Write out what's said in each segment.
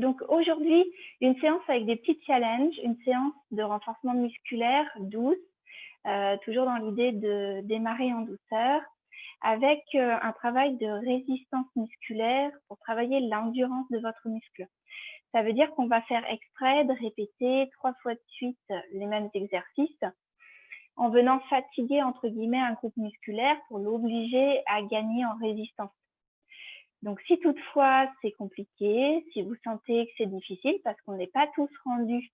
Donc aujourd'hui, une séance avec des petits challenges, une séance de renforcement musculaire douce, toujours dans l'idée de démarrer en douceur, avec un travail de résistance musculaire pour travailler l'endurance de votre muscle. Ça veut dire qu'on va faire exprès de répéter 3 fois de suite les mêmes exercices en venant fatiguer entre guillemets un groupe musculaire pour l'obliger à gagner en résistance. Donc, si toutefois c'est compliqué, si vous sentez que c'est difficile parce qu'on n'est pas tous rendus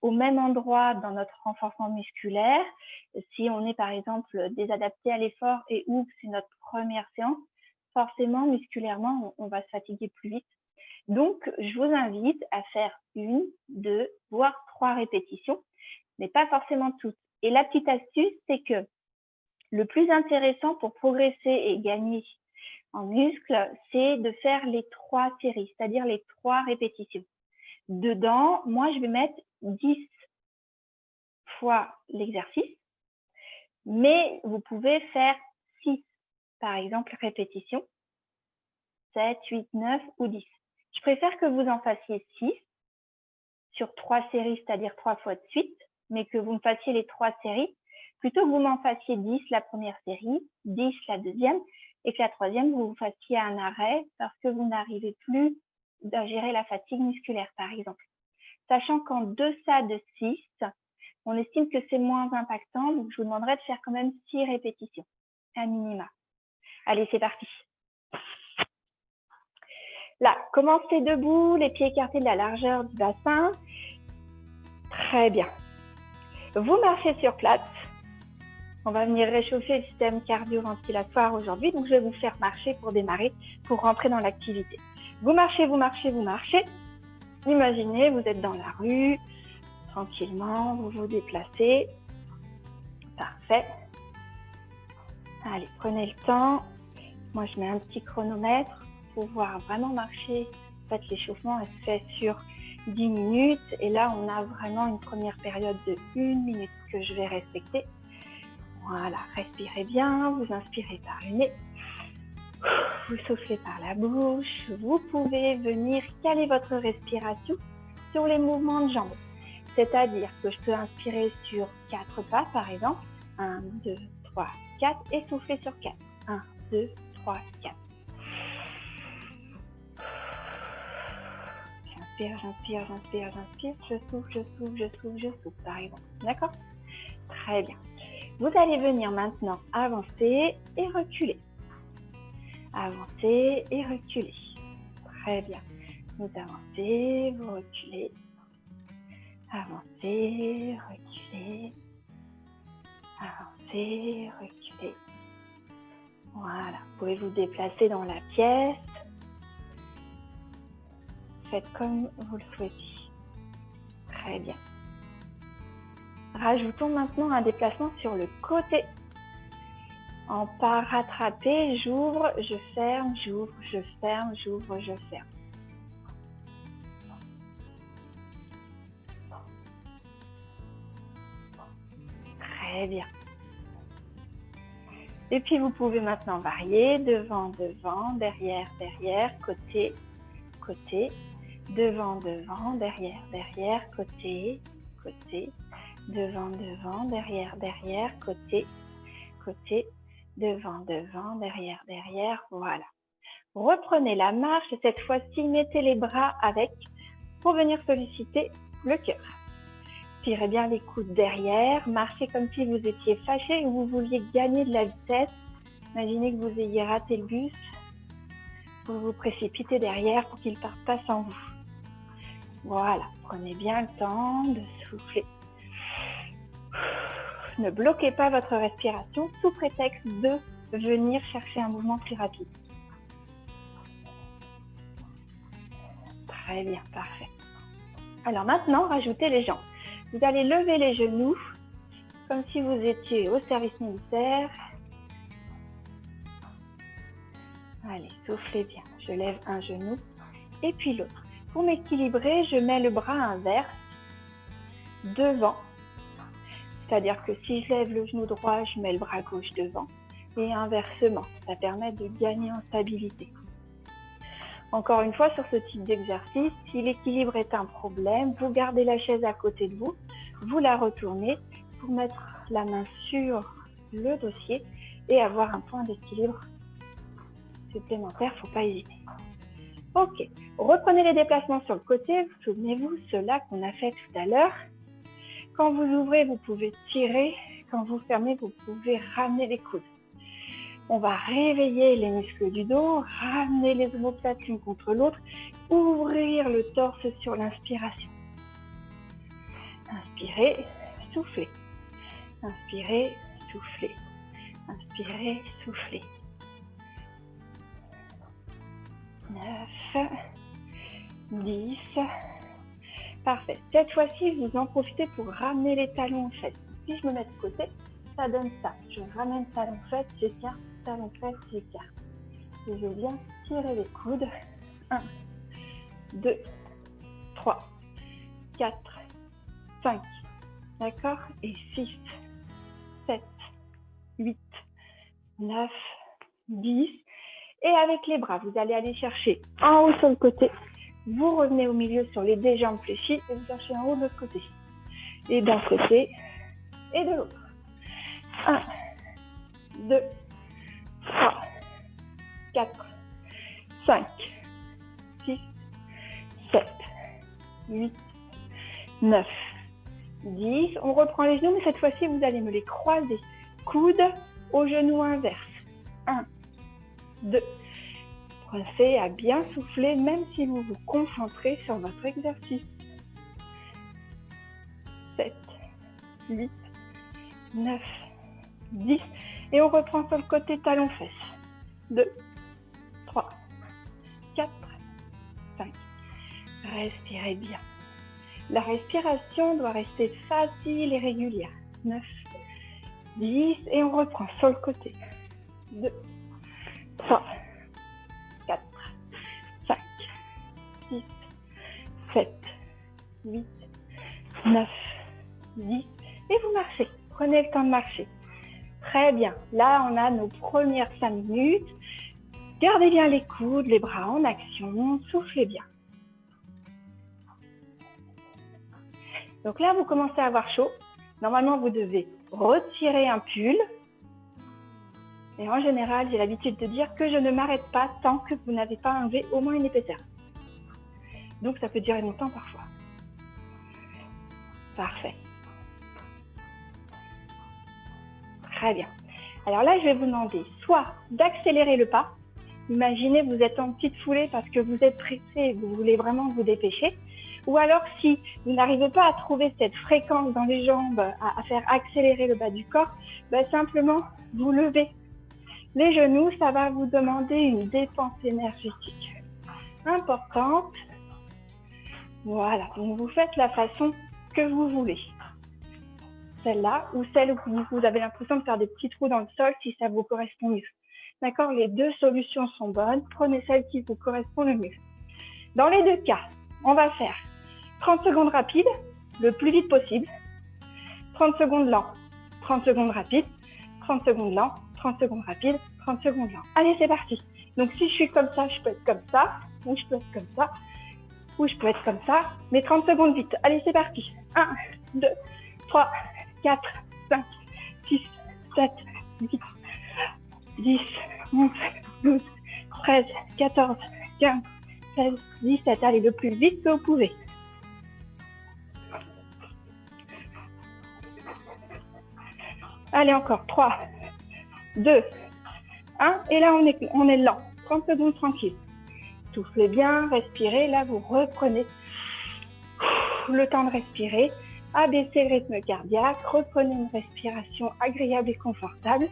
au même endroit dans notre renforcement musculaire, si on est par exemple désadapté à l'effort et ou que c'est notre première séance, forcément musculairement on va se fatiguer plus vite. Donc, je vous invite à faire 1, 2, voire 3 répétitions, mais pas forcément toutes. Et la petite astuce, c'est que le plus intéressant pour progresser et gagner en muscle, c'est de faire les 3 séries, c'est-à-dire les 3 répétitions. Dedans, moi, je vais mettre 10 fois l'exercice, mais vous pouvez faire 6, par exemple, répétitions, 7, 8, 9 ou 10. Je préfère que vous en fassiez 6 sur 3 séries, c'est-à-dire 3 fois de suite, mais que vous me fassiez les 3 séries, plutôt que vous m'en fassiez 10 la première série, 10 la deuxième, et que la troisième, vous vous fassiez un arrêt parce que vous n'arrivez plus à gérer la fatigue musculaire, par exemple. Sachant qu'en deçà de 6, on estime que c'est moins impactant, donc je vous demanderai de faire quand même 6 répétitions, à minima. Allez, c'est parti. Là, commencez debout, les pieds écartés de la largeur du bassin. Très bien. Vous marchez sur place. On va venir réchauffer le système cardio-ventilatoire aujourd'hui, donc je vais vous faire marcher pour démarrer, pour rentrer dans l'activité. Vous marchez, vous marchez, vous marchez. Imaginez, vous êtes dans la rue, tranquillement, vous vous déplacez. Parfait. Allez, prenez le temps. Moi, je mets un petit chronomètre pour pouvoir vraiment marcher. En fait, l'échauffement, elle se fait sur 10 minutes. Et là, on a vraiment une première période de 1 minute que je vais respecter. Voilà, respirez bien, vous inspirez par le nez, vous soufflez par la bouche. Vous pouvez venir caler votre respiration sur les mouvements de jambes. C'est-à-dire que je peux inspirer sur 4 pas, par exemple. 1, 2, 3, 4 et souffler sur 4. 1, 2, 3, 4. J'inspire, j'inspire, j'inspire, j'inspire. Je souffle, je souffle, je souffle, je souffle, par exemple. D'accord ? Très bien. Vous allez venir maintenant avancer et reculer. Avancer et reculer. Très bien. Vous avancez, vous reculez. Avancez, reculez. Avancez, reculez. Voilà. Vous pouvez vous déplacer dans la pièce. Faites comme vous le souhaitez. Très bien. Rajoutons maintenant un déplacement sur le côté. En pas rattrapé, j'ouvre, je ferme, j'ouvre, je ferme, j'ouvre, je ferme. Très bien. Et puis vous pouvez maintenant varier, devant, devant, derrière, derrière, côté, côté, devant, devant, derrière, derrière, côté, côté, devant, devant, derrière, derrière, côté, côté, devant, devant, derrière, derrière, voilà. Reprenez la marche et cette fois-ci, mettez les bras avec pour venir solliciter le cœur. Tirez bien les coudes derrière, marchez comme si vous étiez fâché et vous vouliez gagner de la vitesse. Imaginez que vous ayez raté le bus, vous vous précipitez derrière pour qu'il ne parte pas sans vous. Voilà, prenez bien le temps de souffler. Ne bloquez pas votre respiration sous prétexte de venir chercher un mouvement plus rapide. Très bien, parfait. Alors maintenant, rajoutez les jambes. Vous allez lever les genoux comme si vous étiez au service militaire. Allez, soufflez bien. Je lève un genou et puis l'autre. Pour m'équilibrer, je mets le bras inverse devant. C'est-à-dire que si je lève le genou droit, je mets le bras gauche devant. Et inversement, ça permet de gagner en stabilité. Encore une fois, sur ce type d'exercice, si l'équilibre est un problème, vous gardez la chaise à côté de vous, vous la retournez pour mettre la main sur le dossier et avoir un point d'équilibre supplémentaire, il ne faut pas hésiter. Ok, reprenez les déplacements sur le côté, souvenez-vous, ceux-là qu'on a fait tout à l'heure. Quand vous ouvrez, vous pouvez tirer, quand vous fermez, vous pouvez ramener les coudes. On va réveiller les muscles du dos, ramener les omoplates l'une contre l'autre, ouvrir le torse sur l'inspiration. Inspirez, soufflez. Inspirez, soufflez. Inspirez, soufflez. 9, 10. Parfait. Cette fois-ci, vous en profitez pour ramener les talons en fait. Si je me mets de côté, ça donne ça. Je ramène talons fesses, j'écarte, talons fesses, j'écarte. Et je viens tirer les coudes. 1, 2, 3, 4, 5. D'accord? Et 6, 7, 8, 9, 10. Et avec les bras, vous allez aller chercher en haut sur le côté. Vous revenez au milieu sur les deux jambes fléchies et vous cherchez en haut de l'autre côté. Et d'un côté et de l'autre. 1, 2, 3, 4, 5, 6, 7, 8, 9, 10. On reprend les genoux, mais cette fois-ci, vous allez me les croiser. Coude au genou inverse. 1, 2. Pensez à bien souffler, même si vous vous concentrez sur votre exercice. 7, 8, 9, 10. Et on reprend sur le côté talon-fesses. 2, 3, 4, 5. Respirez bien. La respiration doit rester facile et régulière. 9, 10. Et on reprend sur le côté. 2, 3, 4, 5, 6, 7, 8, 9, 10. Et vous marchez. Prenez le temps de marcher. Très bien. Là, on a nos premières 5 minutes. Gardez bien les coudes, les bras en action. Soufflez bien. Donc là, vous commencez à avoir chaud. Normalement, vous devez retirer un pull. Et en général, j'ai l'habitude de dire que je ne m'arrête pas tant que vous n'avez pas enlevé au moins une épaisseur. Donc, ça peut durer longtemps parfois. Parfait. Très bien. Alors là, je vais vous demander soit d'accélérer le pas. Imaginez, vous êtes en petite foulée parce que vous êtes pressé et vous voulez vraiment vous dépêcher. Ou alors, si vous n'arrivez pas à trouver cette fréquence dans les jambes, à faire accélérer le bas du corps, simplement, vous levez les genoux. Ça va vous demander une dépense énergétique importante. Voilà, donc vous faites la façon que vous voulez. Celle-là ou celle où vous avez l'impression de faire des petits trous dans le sol si ça vous correspond mieux. D'accord? Les deux solutions sont bonnes. Prenez celle qui vous correspond le mieux. Dans les deux cas, on va faire 30 secondes rapides, le plus vite possible. 30 secondes lent, 30 secondes rapides, 30 secondes lent, 30 secondes rapides, 30 secondes lent. Allez, c'est parti. Donc, si je suis comme ça, je peux être comme ça, ou je peux être comme ça, ou je peux être comme ça, mais 30 secondes vite. Allez, c'est parti. 1, 2, 3, 4, 5, 6, 7, 8, 10, 11, 12, 13, 14, 15, 16, 17. Allez, le plus vite que vous pouvez. Allez, encore. 3, 2, 1. Et là, on est lent. 30 secondes tranquille. Soufflez bien, respirez. Là, vous reprenez le temps de respirer. Abaissez le rythme cardiaque. Reprenez une respiration agréable et confortable.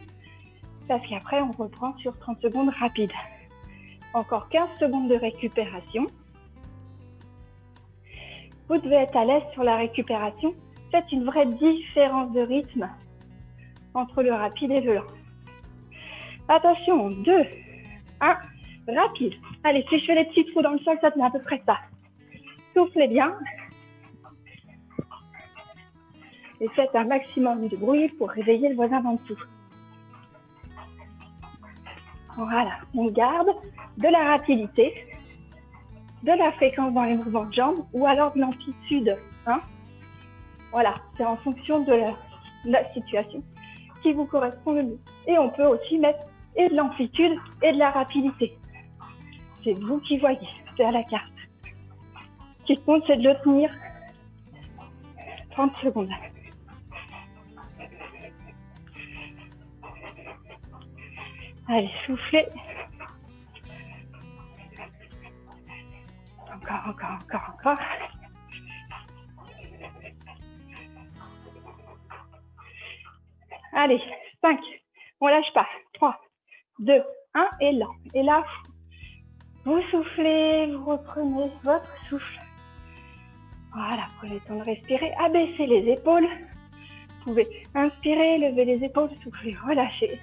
Parce qu'après, on reprend sur 30 secondes rapides. Encore 15 secondes de récupération. Vous devez être à l'aise sur la récupération. Faites une vraie différence de rythme entre le rapide et le lent. Attention, 2, 1, rapide. Allez, si je fais les petits trous dans le sol, ça tenait à peu près ça. Soufflez bien. Et faites un maximum de bruit pour réveiller le voisin d'en dessous. Voilà, on garde de la rapidité. de la fréquence dans les mouvements de jambes ou alors de l'amplitude. Hein. Voilà, c'est en fonction de la situation qui vous correspond le mieux. Et on peut aussi mettre et de l'amplitude et de la rapidité. C'est vous qui voyez, c'est à la carte. Ce qui compte, c'est de le tenir 30 secondes. Allez, soufflez. Encore. Allez, 5. On lâche pas. 3, 2, 1 et lent. Et là, vous soufflez, vous reprenez votre souffle. Voilà, prenez le temps de respirer. Abaissez les épaules. Vous pouvez inspirer, lever les épaules, souffler, relâcher.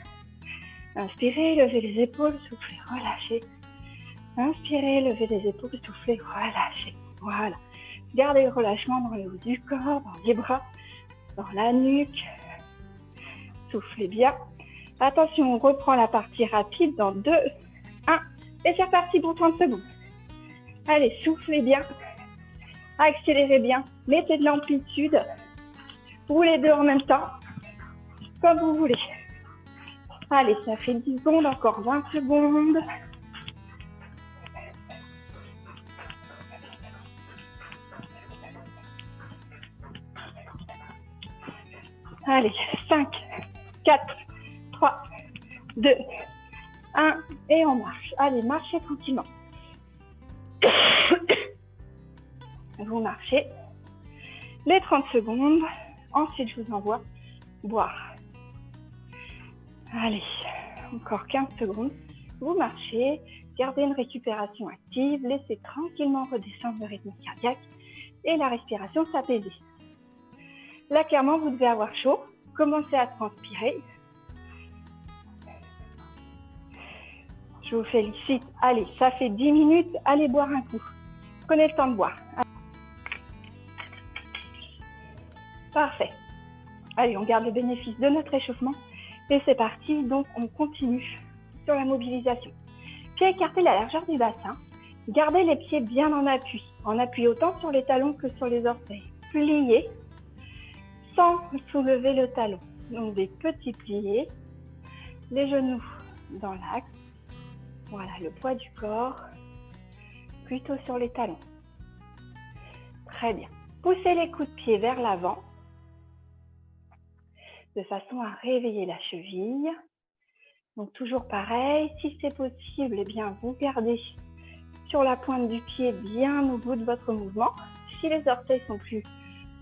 Inspirez, levez les épaules, soufflez, relâchez. Inspirez, levez les épaules, soufflez, relâchez. Voilà. Gardez le relâchement dans le haut du corps, dans les bras, dans la nuque. Soufflez bien. Attention, on reprend la partie rapide dans 2, 1. Et c'est reparti pour 30 secondes. Allez, soufflez bien. Accélérez bien. Mettez de l'amplitude. Ou les deux en même temps. Comme vous voulez. Allez, ça fait 10 secondes, encore 20 secondes. Allez, 5, 4, 3, 2, 1, et on marche. Allez, marchez tranquillement. Vous marchez les 30 secondes. Ensuite, je vous envoie boire. Allez, encore 15 secondes. Vous marchez, gardez une récupération active, laissez tranquillement redescendre le rythme cardiaque et la respiration s'apaiser. Là, clairement, vous devez avoir chaud. Commencez à transpirer. Je vous félicite. Allez, ça fait 10 minutes. Allez boire un coup. Prenez le temps de boire. Parfait. Allez, on garde le bénéfice de notre échauffement. Et c'est parti. Donc, on continue sur la mobilisation. Pieds écartés la largeur du bassin. Gardez les pieds bien en appui. En appui autant sur les talons que sur les orteils. Pliez sans soulever le talon. Donc, des petits pliés. Les genoux dans l'axe. Voilà, le poids du corps plutôt sur les talons. Très bien. Poussez les coups de pied vers l'avant de façon à réveiller la cheville. Donc toujours pareil, si c'est possible, eh bien vous gardez sur la pointe du pied bien au bout de votre mouvement. Si les orteils sont plus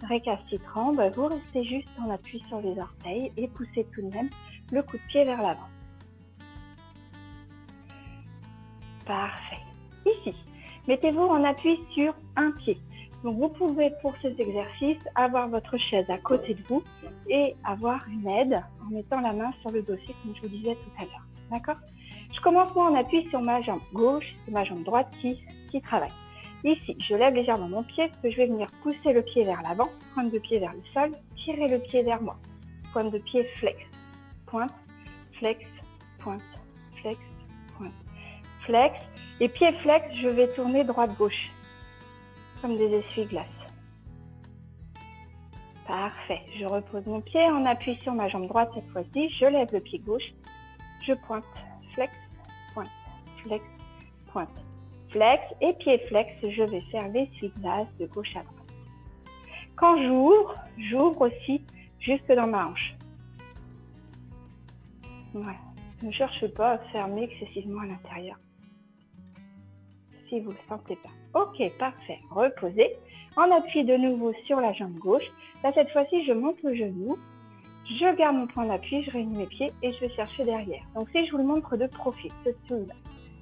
récalcitrants, vous restez juste en appui sur les orteils et poussez tout de même le coup de pied vers l'avant. Parfait. Ici, mettez-vous en appui sur un pied. Donc vous pouvez pour ces exercices avoir votre chaise à côté de vous et avoir une aide en mettant la main sur le dossier comme je vous disais tout à l'heure. D'accord? Je commence moi en appui sur ma jambe gauche, c'est ma jambe droite qui travaille. Ici, je lève légèrement mon pied parce que je vais venir pousser le pied vers l'avant, pointe de pied vers le sol, tirer le pied vers moi. Pointe de pied flex, pointe, flex, pointe, flex, pointe, flex. Et pied flex, je vais tourner droite-gauche, comme des essuie-glaces. Parfait. Je repose mon pied en appui sur ma jambe droite cette fois-ci. Je lève le pied gauche. Je pointe, flex, pointe, flex, pointe, flex. Et pied flex, je vais faire l'essuie-glace de gauche à droite. Quand j'ouvre aussi jusque dans ma hanche. Voilà. Ne cherchez pas à fermer excessivement à l'intérieur. Si vous ne le sentez pas. Ok, parfait. Reposez. En appui de nouveau sur la jambe gauche. Là, cette fois-ci, je monte le genou. Je garde mon point d'appui, je réunis mes pieds et je vais chercher derrière. Donc, si je vous le montre de profil, celui-là.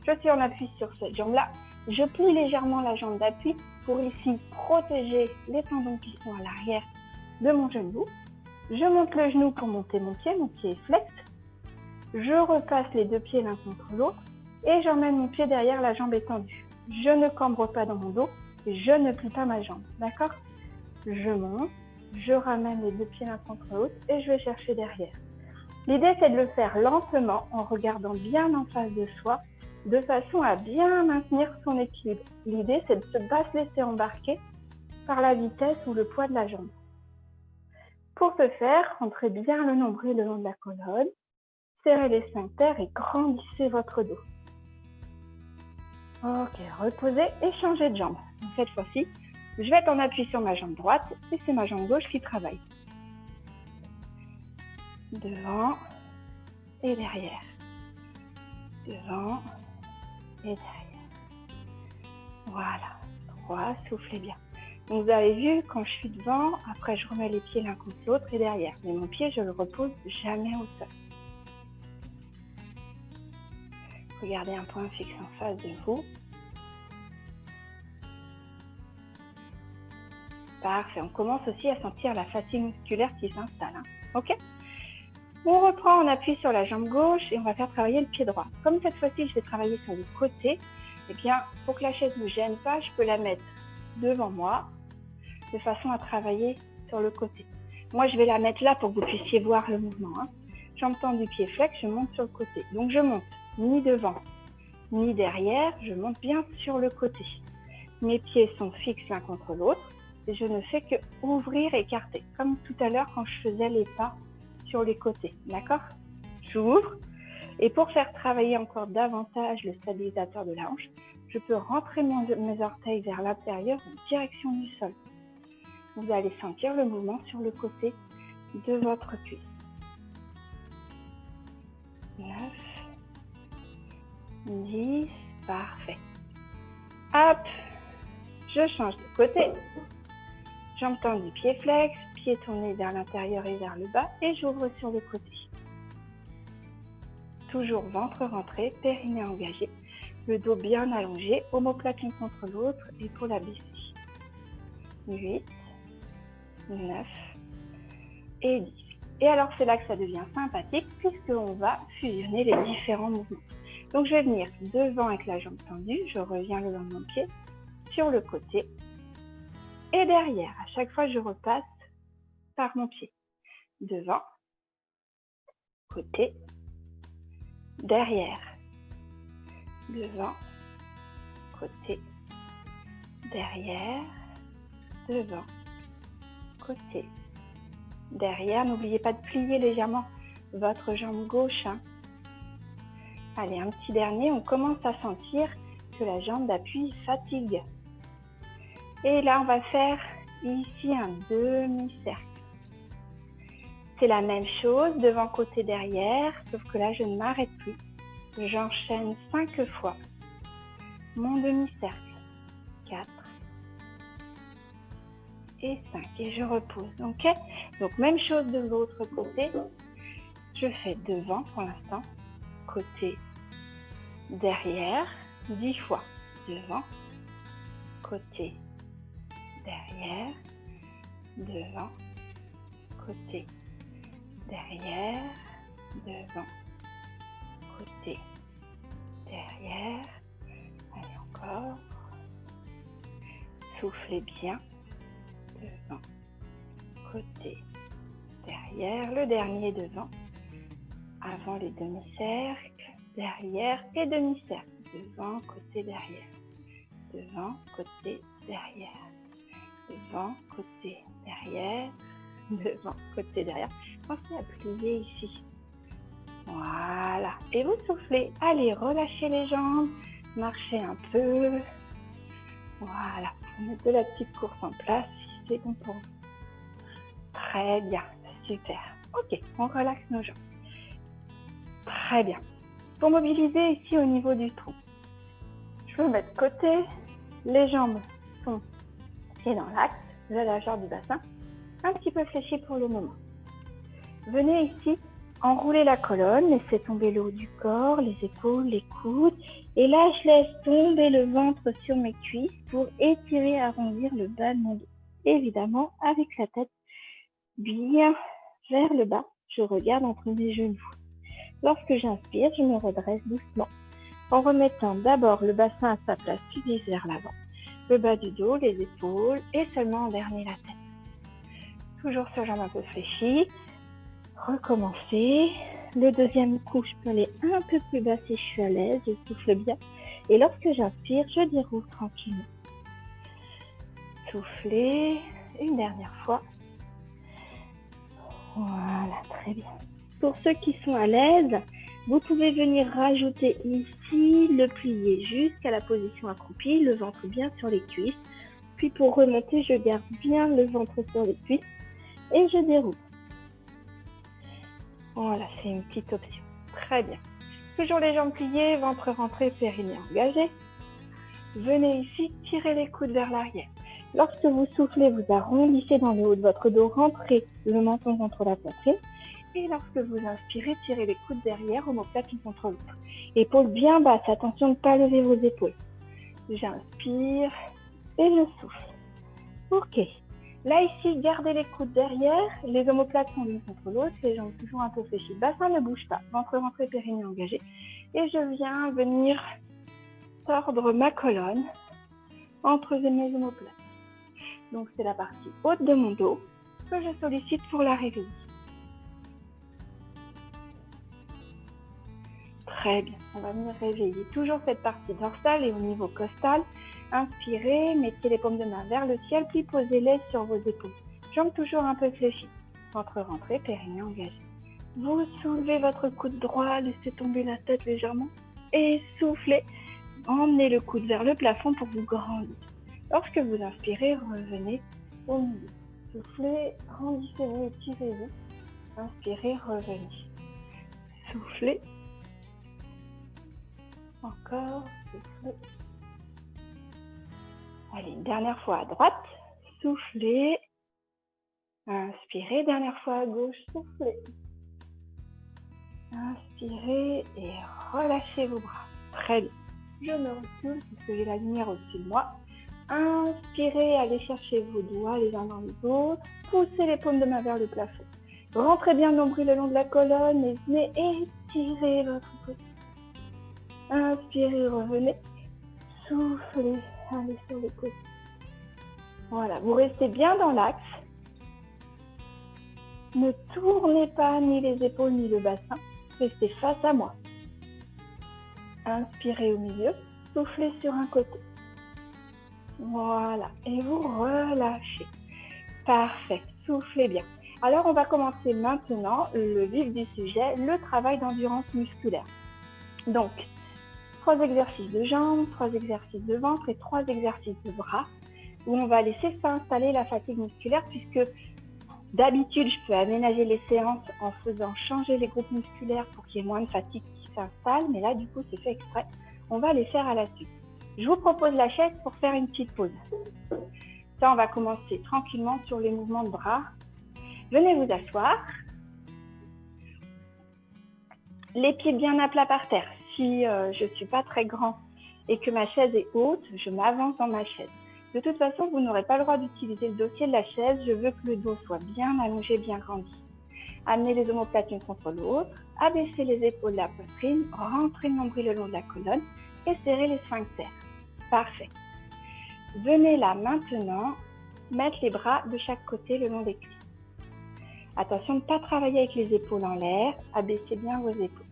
Je suis en appui sur cette jambe-là. Je plie légèrement la jambe d'appui pour ici protéger les tendons qui sont à l'arrière de mon genou. Je monte le genou pour monter mon pied est flex. Je repasse les deux pieds l'un contre l'autre et j'emmène mon pied derrière, la jambe étendue. Je ne cambre pas dans mon dos, je ne plie pas ma jambe, d'accord? Je monte, je ramène les deux pieds l'un contre l'autre et je vais chercher derrière. L'idée, c'est de le faire lentement en regardant bien en face de soi de façon à bien maintenir son équilibre. L'idée, c'est de ne pas se laisser embarquer par la vitesse ou le poids de la jambe. Pour ce faire, rentrez bien le nombril le long de la colonne, serrez les sphincters et grandissez votre dos. Ok, reposez et changez de jambe. Donc, cette fois-ci, je vais être en appui sur ma jambe droite et c'est ma jambe gauche qui travaille. Devant et derrière. Devant et derrière. Voilà. 3, soufflez bien. Donc, vous avez vu, quand je suis devant, après je remets les pieds l'un contre l'autre et derrière. Mais mon pied, je le repose jamais au sol. Regardez un point fixe en face de vous. Parfait. On commence aussi à sentir la fatigue musculaire qui s'installe. Ok ? On reprend en appui sur la jambe gauche et on va faire travailler le pied droit. Comme cette fois-ci, je vais travailler sur le côté, eh bien, pour que la chaise ne me gêne pas, je peux la mettre devant moi de façon à travailler sur le côté. Moi, je vais la mettre là pour que vous puissiez voir le mouvement. Jambe tendue, pied flex, je monte sur le côté. Donc, je monte ni devant, ni derrière, je monte bien sur le côté. Mes pieds sont fixes l'un contre l'autre et je ne fais que ouvrir et écarter, comme tout à l'heure quand je faisais les pas sur les côtés, d'accord? J'ouvre et pour faire travailler encore davantage le stabilisateur de la hanche, je peux rentrer mes orteils vers l'intérieur en direction du sol. Vous allez sentir le mouvement sur le côté de votre cuisse. 9, 10, parfait. Hop, je change de côté. Jambes tendues, pied flex, pied tourné vers l'intérieur et vers le bas et j'ouvre sur le côté. Toujours ventre rentré, périnée engagé, le dos bien allongé, omoplate l'un contre l'autre, épaule abaissée. 8, 9 et 10. Et alors c'est là que ça devient sympathique puisqu'on va fusionner les différents mouvements. Donc je vais venir devant avec la jambe tendue, je reviens le long de mon pied, sur le côté et derrière. À chaque fois je repasse par mon pied. Devant, côté, derrière. Devant, côté, derrière, devant, côté, derrière. N'oubliez pas de plier légèrement votre jambe gauche. Allez, un petit dernier, on commence à sentir que la jambe d'appui fatigue. Et là, on va faire ici un demi-cercle. C'est la même chose, devant, côté, derrière, sauf que là, je ne m'arrête plus. J'enchaîne 5 fois mon demi-cercle. 4 et 5. Et je repose. Ok ? Donc, même chose de l'autre côté. Je fais devant pour l'instant. Côté, derrière. 10 fois. Devant, côté, derrière. Devant, côté, derrière. Devant, côté, derrière. Allez, encore. Soufflez bien. Devant, côté, derrière. Le dernier devant. Avant les demi-cercles. Derrière et demi-cercle. Devant, côté, derrière. Devant, côté, derrière. Devant, côté, derrière. Devant, côté, derrière. Pensez à plier ici. Voilà. Et vous soufflez. Allez, relâchez les jambes. Marchez un peu. Voilà. Vous mettez de la petite course en place si c'est bon pour vous. Très bien. Super. Ok. On relaxe nos jambes. Très bien. Pour mobiliser ici au niveau du tronc, je peux mettre côté. Les jambes sont pieds dans l'axe. La largeur du bassin. Un petit peu fléchi pour le moment. Venez ici. Enroulez la colonne, laissez tomber le haut du corps, les épaules, les coudes. Et là, je laisse tomber le ventre sur mes cuisses pour étirer, arrondir le bas de mon dos. Évidemment, avec la tête bien vers le bas, je regarde entre mes genoux. Lorsque j'inspire, je me redresse doucement en remettant d'abord le bassin à sa place, puis vers l'avant. Le bas du dos, les épaules et seulement en dernier la tête. Toujours sur jambes un peu fléchies. Recommencez, Le deuxième coup, je peux aller un peu plus bas si je suis à l'aise, je souffle bien. Et lorsque j'inspire, je déroule tranquillement. Soufflez une dernière fois. Voilà, très bien. Pour ceux qui sont à l'aise, vous pouvez venir rajouter ici le plié jusqu'à la position accroupie, le ventre bien sur les cuisses. Puis pour remonter, je garde bien le ventre sur les cuisses et je déroule. Voilà, c'est une petite option. Très bien. Toujours les jambes pliées, ventre rentré, périnée engagé. Venez ici, tirez les coudes vers l'arrière. Lorsque vous soufflez, vous arrondissez dans le haut de votre dos, rentrez le menton contre la poitrine. Et lorsque vous inspirez, tirez les coudes derrière, omoplate l'une contre l'autre. Épaules bien basses, attention de ne pas lever vos épaules. J'inspire et je souffle. Ok. Là, ici, gardez les coudes derrière, les omoplates sont l'une contre l'autre, les jambes toujours un peu fléchies. Bassin ne bouge pas, ventre rentré, périnée engagé. Et je viens venir tordre ma colonne entre mes omoplates. Donc, c'est la partie haute de mon dos que je sollicite pour la réveiller. Très bien, on va venir réveiller toujours cette partie dorsale et au niveau costal. Inspirez, mettez les paumes de main vers le ciel, puis posez-les sur vos épaules. Jambes toujours un peu fléchies. Ventre rentré, périnée engagé. Vous soulevez votre coude droit, laissez tomber la tête légèrement et soufflez. Emmenez le coude vers le plafond pour vous grandir. Lorsque vous inspirez, revenez au milieu. Soufflez, grandissez-vous, étirez-vous. Inspirez, revenez. Soufflez. Encore, soufflez. Allez, une dernière fois à droite. Soufflez. Inspirez, dernière fois à gauche. Soufflez. Inspirez et relâchez vos bras. Très bien. Je me recule puisque j'ai la lumière au-dessus de moi. Inspirez, allez chercher vos doigts les uns dans les autres. Poussez les paumes de main vers le plafond. Rentrez bien le nombril le long de la colonne et venez étirer votre côté. Inspirez, revenez. Soufflez, allez sur les côtés. Voilà, vous restez bien dans l'axe. Ne tournez pas ni les épaules ni le bassin. Restez face à moi. Inspirez au milieu, soufflez sur un côté. Voilà, et vous relâchez. Parfait, soufflez bien. Alors, on va commencer maintenant le vif du sujet, le travail d'endurance musculaire. Donc, 3 exercices de jambes, 3 exercices de ventre et 3 exercices de bras où on va laisser s'installer la fatigue musculaire puisque d'habitude, je peux aménager les séances en faisant changer les groupes musculaires pour qu'il y ait moins de fatigue qui s'installe, mais là, du coup, c'est fait exprès. On va les faire à la suite. Je vous propose la chaise pour faire une petite pause. Ça, on va commencer tranquillement sur les mouvements de bras. Venez vous asseoir. Les pieds bien à plat par terre. Si je ne suis pas très grand et que ma chaise est haute, je m'avance dans ma chaise. De toute façon, vous n'aurez pas le droit d'utiliser le dossier de la chaise. Je veux que le dos soit bien allongé, bien grandi. Amenez les omoplates l'une contre l'autre. Abaissez les épaules de la poitrine. Rentrez le nombril le long de la colonne et serrez les sphincters. Parfait. Venez là maintenant mettre les bras de chaque côté le long des cuisses. Attention de ne pas travailler avec les épaules en l'air. Abaissez bien vos épaules.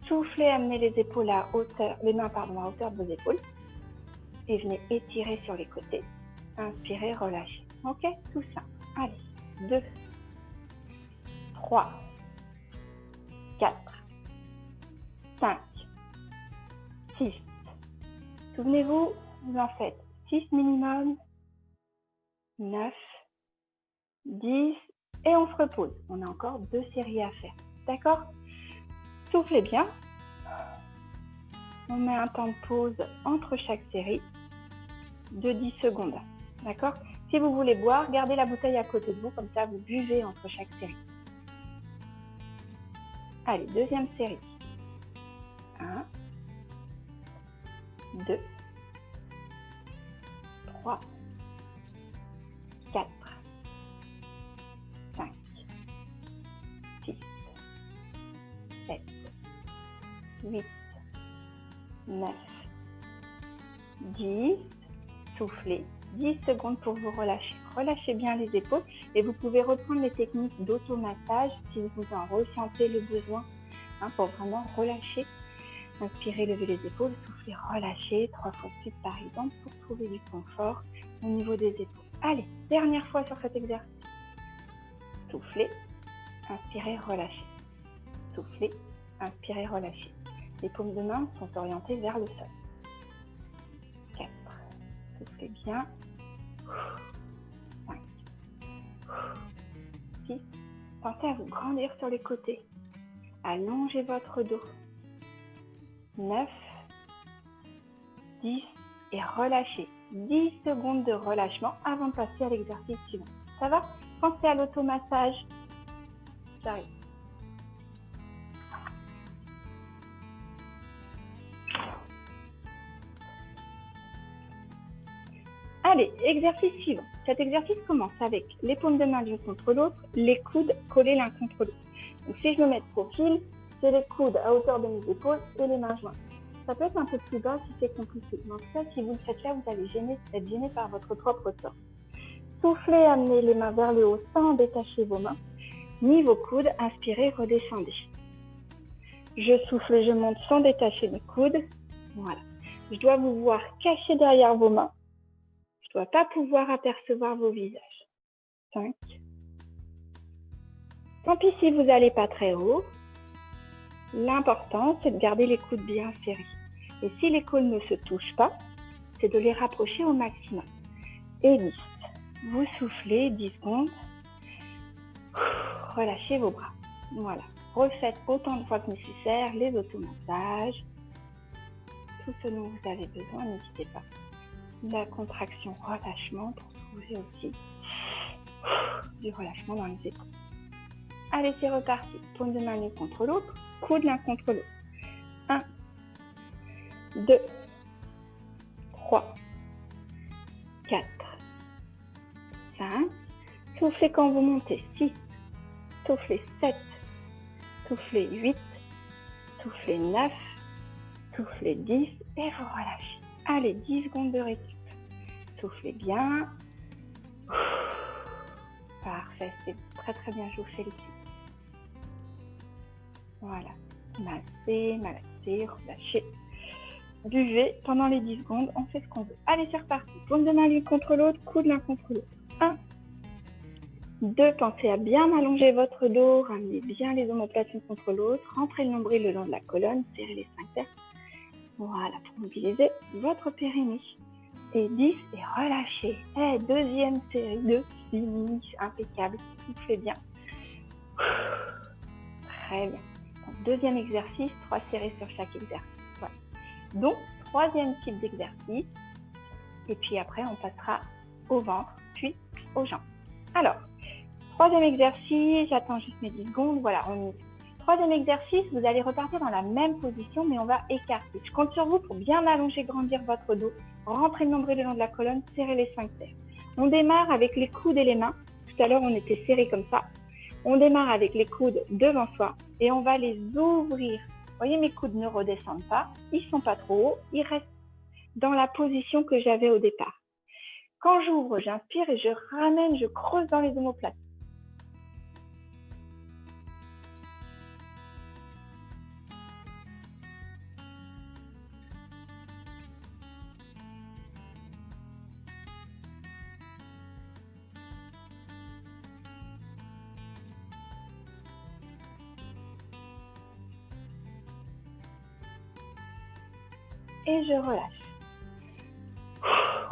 Soufflez, amenez les épaules à hauteur, les mains à hauteur de vos épaules. Et venez étirer sur les côtés. Inspirez, relâchez. Ok, tout simple. Allez, 2, 3, 4, 5, 6. Souvenez-vous, vous en faites 6 minimum, 9, 10 et on se repose. On a encore 2 séries à faire. D'accord? Soufflez bien. On met un temps de pause entre chaque série de 10 secondes. D'accord? Si vous voulez boire, gardez la bouteille à côté de vous, comme ça vous buvez entre chaque série. Allez, deuxième série. 1, 2, 3, 4, 5, 6, 7, 8, 9, 10. Soufflez 10 secondes pour vous relâcher. Relâchez bien les épaules. Et vous pouvez reprendre les techniques d'automassage si vous en ressentez le besoin, pour vraiment relâcher. Inspirez, levez les épaules, soufflez, relâchez 3 fois de suite par exemple pour trouver du confort au niveau des épaules. Allez, dernière fois sur cet exercice. Soufflez, inspirez, relâchez. Soufflez, inspirez, relâchez. Les paumes de main sont orientées vers le sol. 4. Soufflez bien. 5. 6. Pensez à vous grandir sur les côtés. Allongez votre dos. 9. 10. Et relâchez. 10 secondes de relâchement avant de passer à l'exercice suivant. Ça va? Pensez à l'automassage. J'arrive. Allez, exercice suivant. Cet exercice commence avec les paumes de main l'une contre l'autre, les coudes collés l'un contre l'autre. Donc si je me mets de profil, j'ai les coudes à hauteur de mes épaules et les mains jointes. Ça peut être un peu plus bas si c'est compliqué. Mais en tout cas, si vous le faites là, vous allez être gêné par votre propre corps. Soufflez, amenez les mains vers le haut sans détacher vos mains, ni vos coudes. Inspirez, redescendez. Je souffle, je monte sans détacher mes coudes. Voilà. Je dois vous voir caché derrière vos mains. Je ne dois pas pouvoir apercevoir vos visages. 5. Tant pis si vous n'allez pas très haut. L'important, c'est de garder les coudes bien serrés. Et si les coudes ne se touchent pas, c'est de les rapprocher au maximum. Et 10. Vous soufflez 10 secondes. Relâchez vos bras. Voilà. Refaites autant de fois que nécessaire les automassages. Tout ce dont vous avez besoin, n'hésitez pas. La contraction, relâchement pour trouver aussi du relâchement dans les épaules. Allez, c'est reparti. Paume de main l'une contre l'autre, coude l'un contre l'autre. 1, 2, 3, 4, 5. Soufflez quand vous montez. 6. Soufflez 7. Soufflez 8. Soufflez 9. Soufflez 10 et vous relâchez. Allez, 10 secondes de récup. Soufflez bien. Parfait, c'est très très bien, je vous félicite. Voilà, massez, malaxez, relâchez. Buvez pendant les 10 secondes, on fait ce qu'on veut. Allez, c'est reparti. Paume de main l'une contre l'autre, coude l'un contre l'autre. 1, 2, pensez à bien allonger votre dos, ramenez bien les omoplates l'une contre l'autre, rentrez le nombril le long de la colonne, serrez les sphincters. Voilà, pour mobiliser votre périnée. Et 10, et relâchez. Et deuxième série de finish, impeccable. Soufflez bien. Très bien. Donc, deuxième exercice, 3 séries sur chaque exercice. Voilà. Donc, troisième type d'exercice. Et puis après, on passera au ventre, puis aux jambes. Alors, troisième exercice, j'attends juste mes 10 secondes. Voilà, on y est. Troisième exercice, vous allez repartir dans la même position, mais on va écarter. Je compte sur vous pour bien allonger, grandir votre dos, rentrer le nombril le long de la colonne, serrer les sphincters. On démarre avec les coudes et les mains. Tout à l'heure, on était serrés comme ça. On démarre avec les coudes devant soi et on va les ouvrir. Vous voyez, mes coudes ne redescendent pas, ils ne sont pas trop hauts, ils restent dans la position que j'avais au départ. Quand j'ouvre, j'inspire et je ramène, je creuse dans les omoplates. Et je relâche.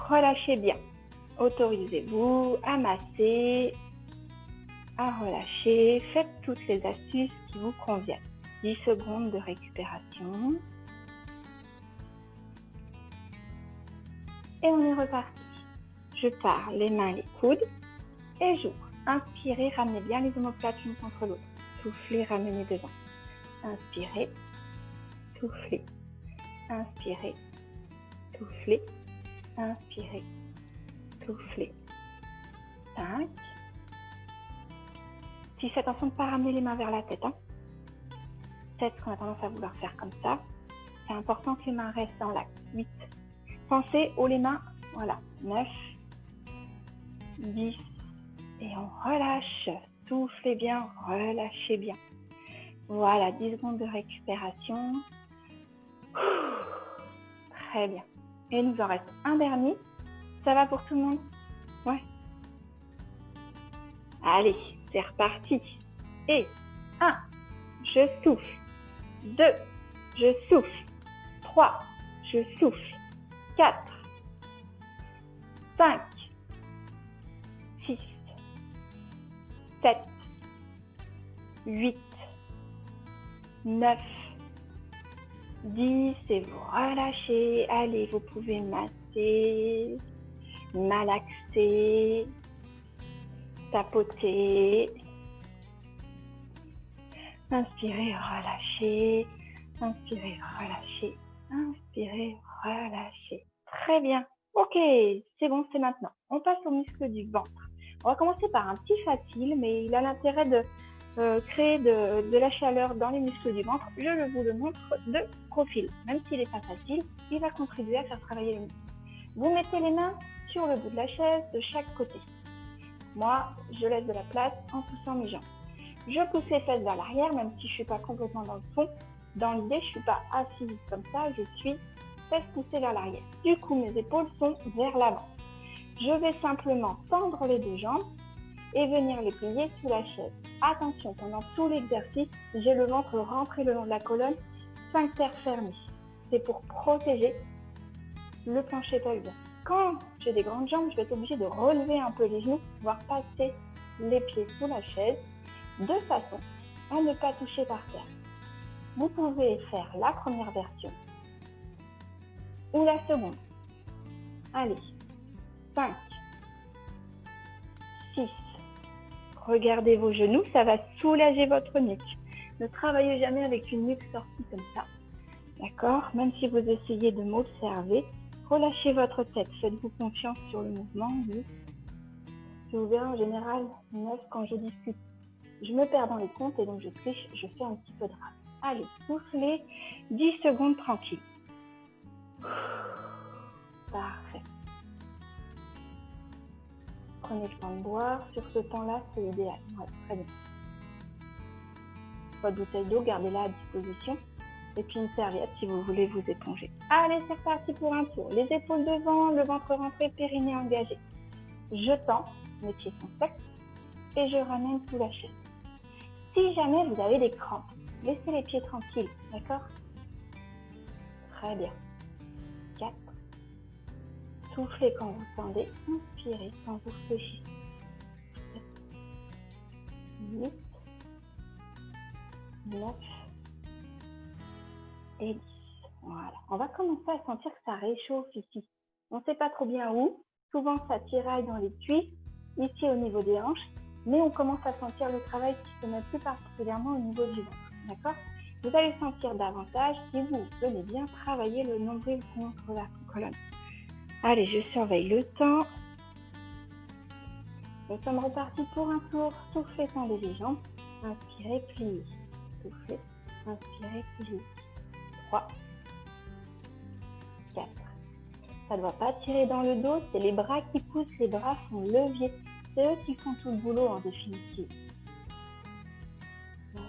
Relâchez bien. Autorisez-vous à masser, à relâcher. Faites toutes les astuces qui vous conviennent. 10 secondes de récupération. Et on est reparti. Je pars les mains, les coudes et j'ouvre. Inspirez, ramenez bien les omoplates l'une contre l'autre. Soufflez, ramenez devant. Inspirez, soufflez. Inspirez, soufflez, inspirez, soufflez. 5. 6, faites attention de ne pas ramener les mains vers la tête. 7, qu'on a tendance à vouloir faire comme ça. C'est important que les mains restent dans l'axe. 8. Pensez aux les mains, voilà. 9, 10, Et on relâche. Soufflez bien, relâchez bien. Voilà, 10 secondes de récupération. Très bien. Et il nous en reste un dernier. Ça va pour tout le monde? Ouais. Allez, c'est reparti. Et 1, je souffle. 2, je souffle. 3, je souffle. 4, 5, 6, 7, 8, 9, 10 et vous relâchez. Allez, vous pouvez masser, malaxer, tapoter. Inspirez, relâchez. Inspirez, relâchez. Inspirez, relâchez. Très bien. Ok, c'est bon, c'est maintenant. On passe au muscle du ventre. On va commencer par un petit facile, mais il a l'intérêt de créer de la chaleur dans les muscles du ventre. Je vous le montre de profil. Même s'il n'est pas facile, il va contribuer à faire travailler les muscles. Vous mettez les mains sur le bout de la chaise de chaque côté. Moi, je laisse de la place en poussant mes jambes. Je pousse les fesses vers l'arrière, même si je ne suis pas complètement dans le fond. Dans l'idée, je ne suis pas assise comme ça, je suis fesses poussées vers l'arrière. Du coup, mes épaules sont vers l'avant. Je vais simplement tendre les deux jambes et venir les plier sous la chaise. Attention, pendant tout l'exercice, j'ai le ventre rentré le long de la colonne, sphincter fermé. C'est pour protéger le plancher pelvien. Quand j'ai des grandes jambes, je vais être obligée de relever un peu les genoux, voire passer les pieds sous la chaise, de façon à ne pas toucher par terre. Vous pouvez faire la première version ou la seconde. Allez, 5, 6, regardez vos genoux, ça va soulager votre nuque. Ne travaillez jamais avec une nuque sortie comme ça, d'accord? Même si vous essayez de m'observer, relâchez votre tête, faites-vous confiance sur le mouvement. Je vous verrai en général, 9 quand je discute. Je me perds dans les comptes et donc je triche, je fais un petit peu de rap. Allez, soufflez, 10 secondes tranquille. Parfait. Prenez le temps de boire. Sur ce temps-là, c'est idéal. Ouais, très bien. Votre bouteille d'eau, gardez-la à disposition. Et puis une serviette si vous voulez vous éponger. Allez, c'est reparti pour un tour. Les épaules devant, le ventre rentré, périnée engagé. Je tends, mes pieds sont secs et je ramène sous la chaise. Si jamais vous avez des crampes, laissez les pieds tranquilles, d'accord? Très bien. 4. Soufflez quand vous tendez, inspirez quand vous fléchissez. 8, 9 et 10. Voilà. On va commencer à sentir que ça réchauffe ici. On ne sait pas trop bien où. Souvent, ça tiraille dans les cuisses, ici au niveau des hanches. Mais on commence à sentir le travail qui se met plus particulièrement au niveau du ventre. D'accord? Vous allez sentir davantage si vous venez bien travailler le nombril contre la colonne. Allez, je surveille le temps. Nous sommes repartis pour un tour. Soufflez, tendez les jambes. Inspirez, pliez. Soufflez, inspirez, pliez. 3, 4. Ça ne doit pas tirer dans le dos, c'est les bras qui poussent, les bras font levier. C'est eux qui font tout le boulot en définitive. 9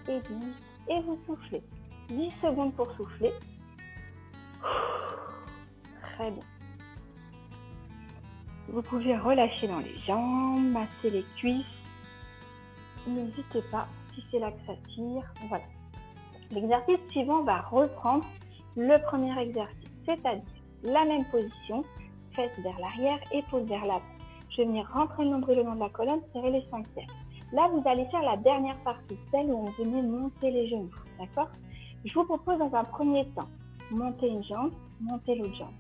et 10. Et vous soufflez. 10 secondes pour souffler. Très bien. Vous pouvez relâcher dans les jambes, masser les cuisses. N'hésitez pas, si c'est là que ça tire. Voilà. L'exercice suivant va reprendre le premier exercice, c'est-à-dire la même position, fesses vers l'arrière, épaules vers l'avant. Je vais venir rentrer le nombril le long de la colonne, serrer les sphincters. Là, vous allez faire la dernière partie, celle où on venait monter les genoux, d'accord? Je vous propose dans un premier temps, monter une jambe, monter l'autre jambe.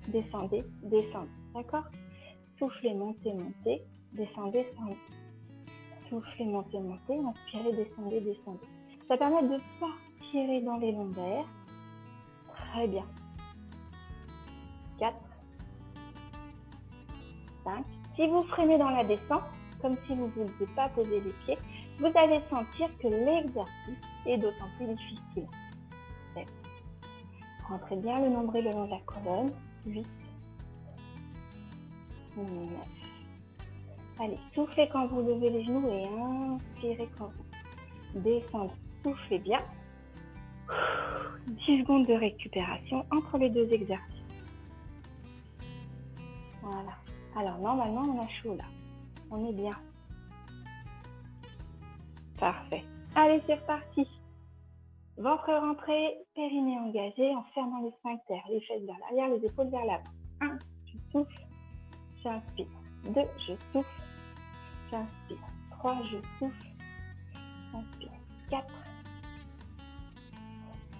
Descendez, descendez, d'accord? Soufflez, montez, montez, descendez, descendez. Soufflez, montez, montez, inspirez, descendez, descendez. Ça permet de ne pas tirer dans les lombaires. Très bien. 4, 5. Si vous freinez dans la descente, comme si vous ne vouliez pas poser les pieds, vous allez sentir que l'exercice est d'autant plus difficile. 7. Rentrez bien le nombril le long de la colonne. 8, 9 Allez, soufflez quand vous levez les genoux et inspirez quand vous descendez. Soufflez bien. 10 secondes de récupération entre les deux exercices. Voilà. Alors, normalement, on a chaud là. On est bien. Parfait. Allez, c'est reparti. Ventre rentré, périnée engagé en fermant les sphincters, les fesses vers l'arrière, les épaules vers l'avant. 1, je souffle, j'inspire. 2, je souffle, j'inspire. 3, je souffle, j'inspire. 4,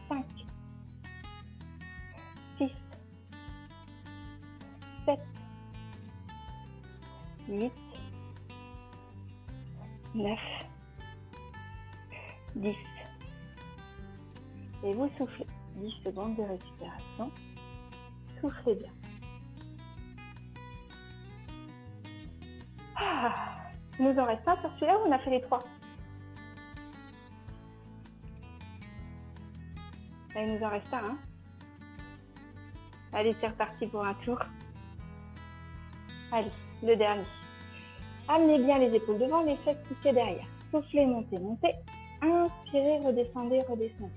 5, 6, 7, 8, 9, 10. Et vous soufflez. 10 secondes de récupération. Soufflez bien. Il nous en reste un sur celui-là ou on a fait les 3? Là, il nous en reste un. Hein. Allez, c'est reparti pour un tour. Allez, le dernier. Amenez bien les épaules devant, les fesses poussées derrière. Soufflez, montez, montez. Inspirez, redescendez, redescendez.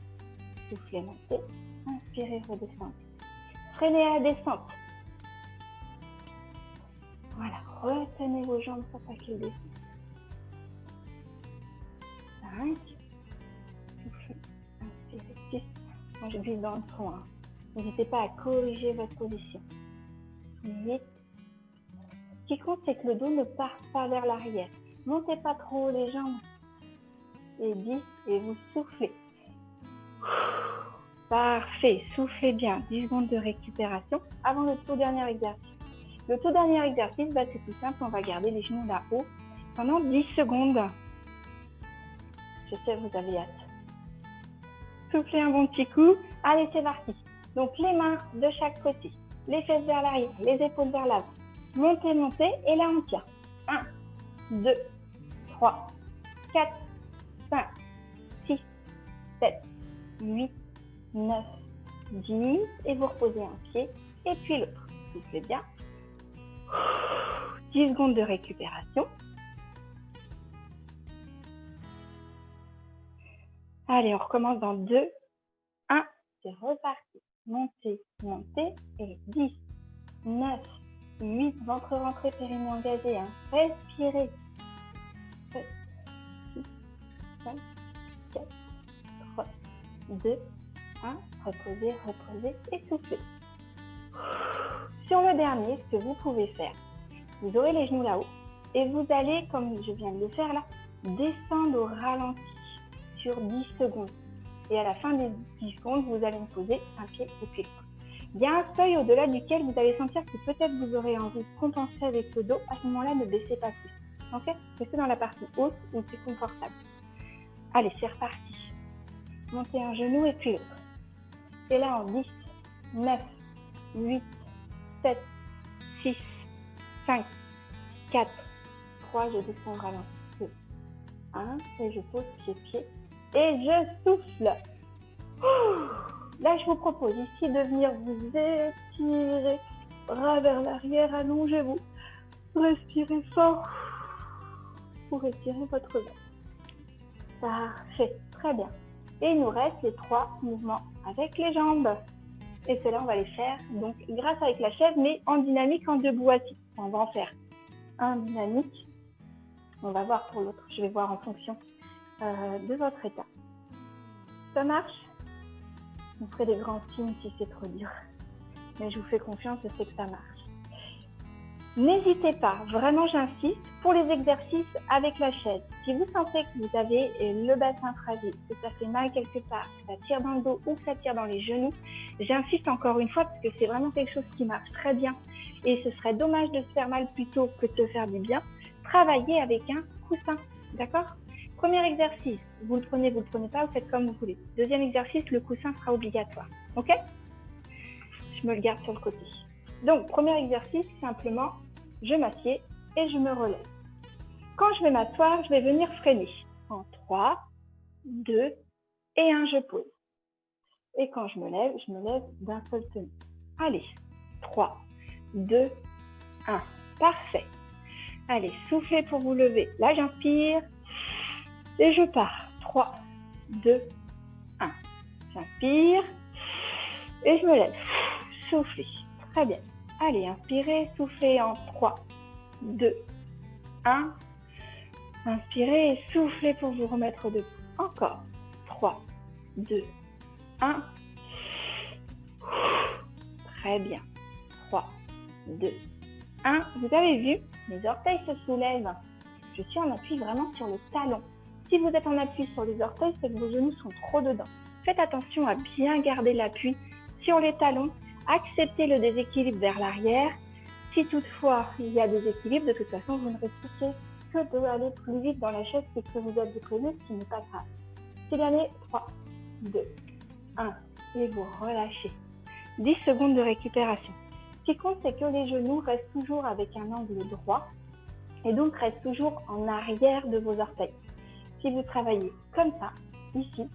Soufflez, montez. Inspirez, redescendez. Freinez à la descente. Voilà, retenez vos jambes pour pas qu'elles descendent. 5. Soufflez, inspirez. 6. Moi, je glisse dans le tronc. Hein. N'hésitez pas à corriger votre position. 8. Ce qui compte, c'est que le dos ne parte pas vers l'arrière. Montez pas trop les jambes. Et 10, et vous soufflez. Parfait, soufflez bien. 10 secondes de récupération avant le tout dernier exercice. Le tout dernier exercice, c'est tout simple. On va garder les genoux là-haut pendant 10 secondes. Je sais, vous avez hâte. Soufflez un bon petit coup. Allez, c'est parti. Donc, les mains de chaque côté. Les fesses vers l'arrière, les épaules vers l'avant. Montez, montez, et là, on tient. 1, 2, 3, 4, 5, 6, 7, 8, 9, 10. Et vous reposez un pied et puis l'autre. Soufflez bien. 10 secondes de récupération. Allez, on recommence dans 2, 1. C'est reparti. Montez, montez. Et 10, 9, 8. Ventre rentré, périnée engagé. Hein. Respirez. 7, 6, 5, 4, 3, 2, 1. Reposez, reposez et soufflez. Sur le dernier, ce que vous pouvez faire, vous aurez les genoux là-haut et vous allez, comme je viens de le faire là, descendre au ralenti sur 10 secondes. Et à la fin des 10 secondes, vous allez me poser un pied et puis l'autre. Il y a un seuil au-delà duquel vous allez sentir que peut-être vous aurez envie de compenser avec le dos. À ce moment-là, ne baissez pas plus. Ok? Restez dans la partie haute où c'est confortable. Allez, c'est reparti. Montez un genou et puis l'autre. Et là, en 10, 9, 8, 7, 6, 5, 4, 3, je descends au ralenti. 2, 1, et je pose pied. Et je souffle. Là, je vous propose ici de venir vous étirer, bras vers l'arrière, allongez-vous. Respirez fort pour étirer votre ventre. Parfait, très bien. Et il nous reste les 3 mouvements avec les jambes. Et cela, on va les faire donc grâce avec la chaise, mais en dynamique, en debout assis. On va en faire un dynamique. On va voir pour l'autre. Je vais voir en fonction de votre état. Ça marche? Vous ferez des grands signes si c'est trop dur. Mais je vous fais confiance, je sais que ça marche. N'hésitez pas, vraiment j'insiste, pour les exercices avec la chaise. Si vous sentez que vous avez le bassin fragile, que ça fait mal quelque part, que ça tire dans le dos ou que ça tire dans les genoux, j'insiste encore une fois parce que c'est vraiment quelque chose qui marche très bien. Et ce serait dommage de se faire mal plutôt que de se faire du bien. Travaillez avec un coussin, d'accord? Premier exercice, vous le prenez pas, vous faites comme vous voulez. Deuxième exercice, le coussin sera obligatoire, ok? Je me le garde sur le côté. Donc, premier exercice, simplement, je m'assieds et je me relève. Quand je vais m'asseoir, je vais venir freiner. En 3, 2 et 1, je pose. Et quand je me lève d'un seul tenue. Allez, 3, 2, 1. Parfait. Allez, soufflez pour vous lever. Là, j'inspire et je pars. 3, 2, 1. J'inspire et je me lève. Soufflez. Très bien. Allez, inspirez, soufflez en 3, 2, 1. Inspirez et soufflez pour vous remettre debout. Encore. 3, 2, 1. Très bien. 3, 2, 1. Vous avez vu, mes orteils se soulèvent. Je suis en appui vraiment sur le talon. Si vous êtes en appui sur les orteils, c'est que vos genoux sont trop dedans. Faites attention à bien garder l'appui sur les talons. Acceptez le déséquilibre vers l'arrière. Si toutefois il y a des équilibres, de toute façon, vous ne risquez que d'aller plus vite dans la chaise que ce que vous avez prévu, ce qui n'est pas grave. Petit dernier, 3, 2, 1. Et vous relâchez. 10 secondes de récupération. Ce qui compte, c'est que les genoux restent toujours avec un angle droit et donc restent toujours en arrière de vos orteils. Si vous travaillez comme ça, ici,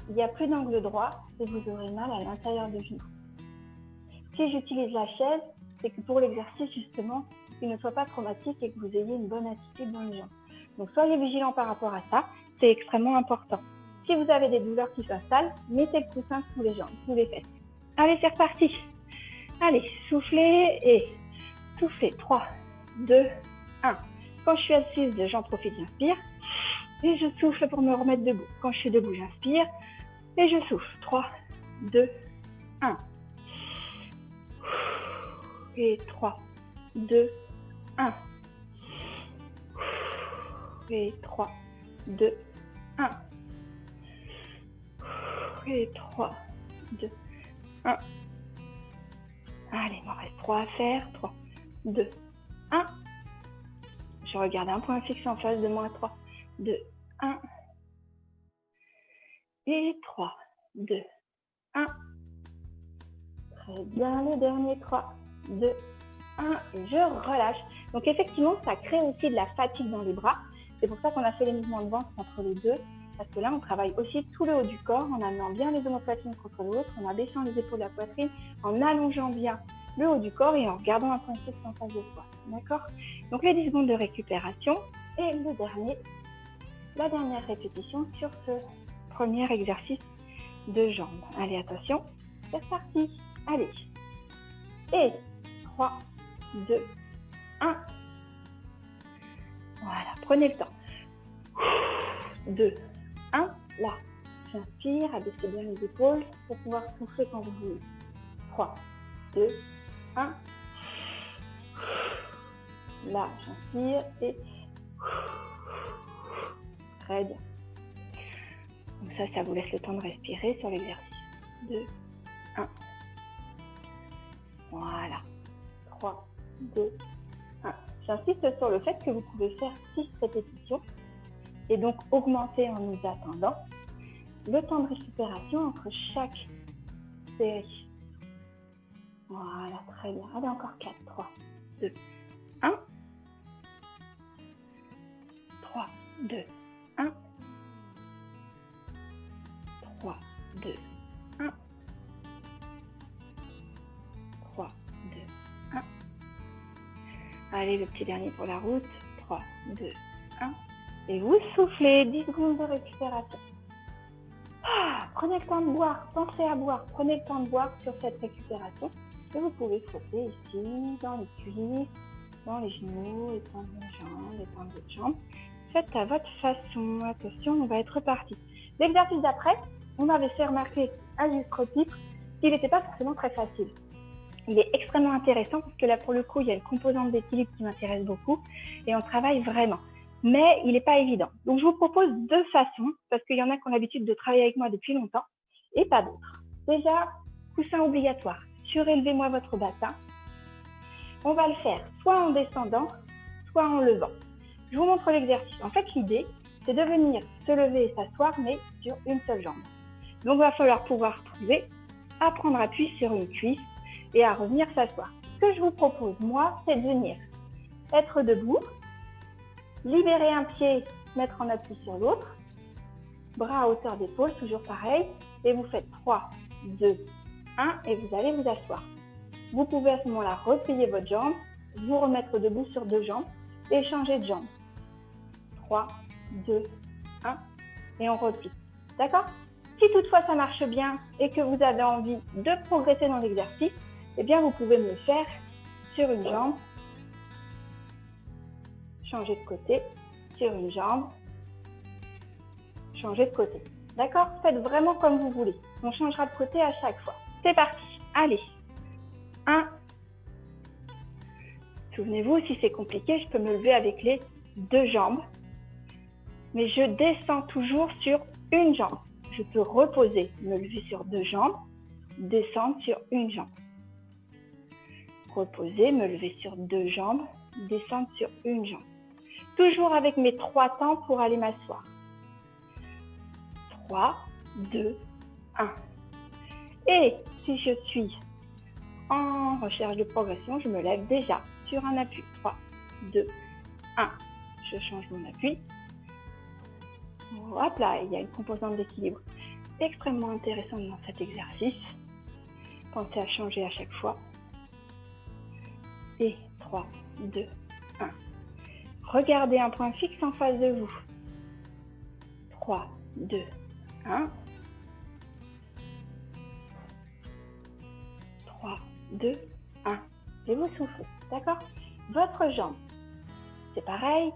il n'y a plus d'angle droit et vous aurez mal à l'intérieur du genou. Si j'utilise la chaise, c'est que pour l'exercice, justement, il ne soit pas traumatique et que vous ayez une bonne attitude dans les jambes. Donc, soyez vigilants par rapport à ça, c'est extrêmement important. Si vous avez des douleurs qui s'installent, mettez le coussin sous les jambes, sous les fesses. Allez, c'est reparti. Allez, soufflez et soufflez. 3, 2, 1. Quand je suis assise, j'en profite, j'inspire. Et je souffle pour me remettre debout. Quand je suis debout, j'inspire. Et je souffle. 3, 2, 1. Et 3, 2, 1. Et 3, 2, 1. Et 3, 2, 1. Allez, il m'en reste 3 à faire. 3, 2, 1. Je regarde un point fixe en face de moi. 3, 2, 1. Et 3, 2, 1. Très bien, le dernier. 3, 2, 1. Et je relâche. Donc effectivement, ça crée aussi de la fatigue dans les bras. C'est pour ça qu'on a fait les mouvements de ventre entre les deux. Parce que là, on travaille aussi tout le haut du corps en amenant bien les omoplates contre l'autre, en abaissant les épaules de la poitrine, en allongeant bien le haut du corps et en regardant un point fixe en face de soi. D'accord? Donc les 10 secondes de récupération et la dernière répétition sur ce premier exercice de jambes. Allez, attention, c'est parti. Allez. Et 3, 2, 1. Voilà, prenez le temps. 2, 1. Là, j'inspire, abaissez bien les épaules pour pouvoir souffler quand vous voulez. 3, 2, 1. Là, j'inspire et très bien. Donc ça vous laisse le temps de respirer sur l'exercice. 2, 1. Voilà. 3, 2, 1. J'insiste sur le fait que vous pouvez faire 6 répétitions et donc augmenter en nous attendant le temps de récupération entre chaque série. Voilà, très bien. Allez, encore 4, 3, 2, 1. 3, 2, 1. 3, 2, 1. 3, 2, 1. Allez, le petit dernier pour la route. 3, 2, 1. Et vous soufflez, 10 secondes de récupération. Prenez le temps de boire, pensez à boire. Prenez le temps de boire sur cette récupération. Et vous pouvez frotter ici, dans les cuisses, dans les genoux, les pointes de jambes. Faites à votre façon. Attention, on va être reparti. L'exercice d'après, on m'avait fait remarquer à juste titre qu'il n'était pas forcément très facile. Il est extrêmement intéressant parce que là, pour le coup, il y a une composante d'équilibre qui m'intéresse beaucoup et on travaille vraiment. Mais il n'est pas évident. Donc, je vous propose 2 façons parce qu'il y en a qui ont l'habitude de travailler avec moi depuis longtemps et pas d'autres. Déjà, coussin obligatoire. Surélevez-moi votre bassin. On va le faire soit en descendant, soit en levant. Je vous montre l'exercice. En fait, l'idée, c'est de venir se lever et s'asseoir, mais sur une seule jambe. Donc, il va falloir pouvoir trouver à prendre appui sur une cuisse et à revenir s'asseoir. Ce que je vous propose, moi, c'est de venir être debout, libérer un pied, mettre en appui sur l'autre, bras à hauteur d'épaule, toujours pareil, et vous faites 3, 2, 1, et vous allez vous asseoir. Vous pouvez à ce moment-là replier votre jambe, vous remettre debout sur 2 jambes, et changez de jambe. 3, 2, 1 et on replie. D'accord? Si toutefois ça marche bien et que vous avez envie de progresser dans l'exercice, eh bien vous pouvez me le faire sur une jambe, changer de côté, sur une jambe, changer de côté. D'accord? Faites vraiment comme vous voulez. On changera de côté à chaque fois. C'est parti. Allez. 1. Souvenez-vous, si c'est compliqué, je peux me lever avec les deux jambes. Mais je descends toujours sur une jambe. Je peux reposer, me lever sur deux jambes, descendre sur une jambe. Reposer, me lever sur deux jambes, descendre sur une jambe. Toujours avec mes 3 temps pour aller m'asseoir. 3, 2, 1. Et si je suis en recherche de progression, je me lève déjà sur un appui. 3, 2, 1. Je change mon appui. Hop là, il y a une composante d'équilibre extrêmement intéressante dans cet exercice. Pensez à changer à chaque fois. Et 3, 2, 1. Regardez un point fixe en face de vous. 3, 2, 1. 3, 2, 1. Et vous soufflez, d'accord? Votre jambe, c'est pareil.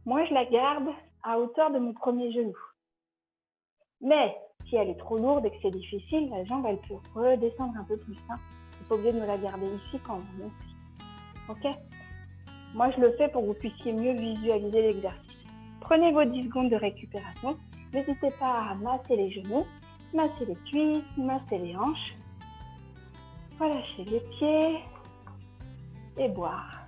Moi, je la garde à hauteur de mon premier genou. Mais si elle est trop lourde et que c'est difficile, la jambe, elle peut redescendre un peu plus. Vous n'êtes pas obligé de me la garder ici quand vous montez. Ok? Moi, je le fais pour que vous puissiez mieux visualiser l'exercice. Prenez vos 10 secondes de récupération. N'hésitez pas à masser les genoux, masser les cuisses, masser les hanches. Relâchez les pieds et boire.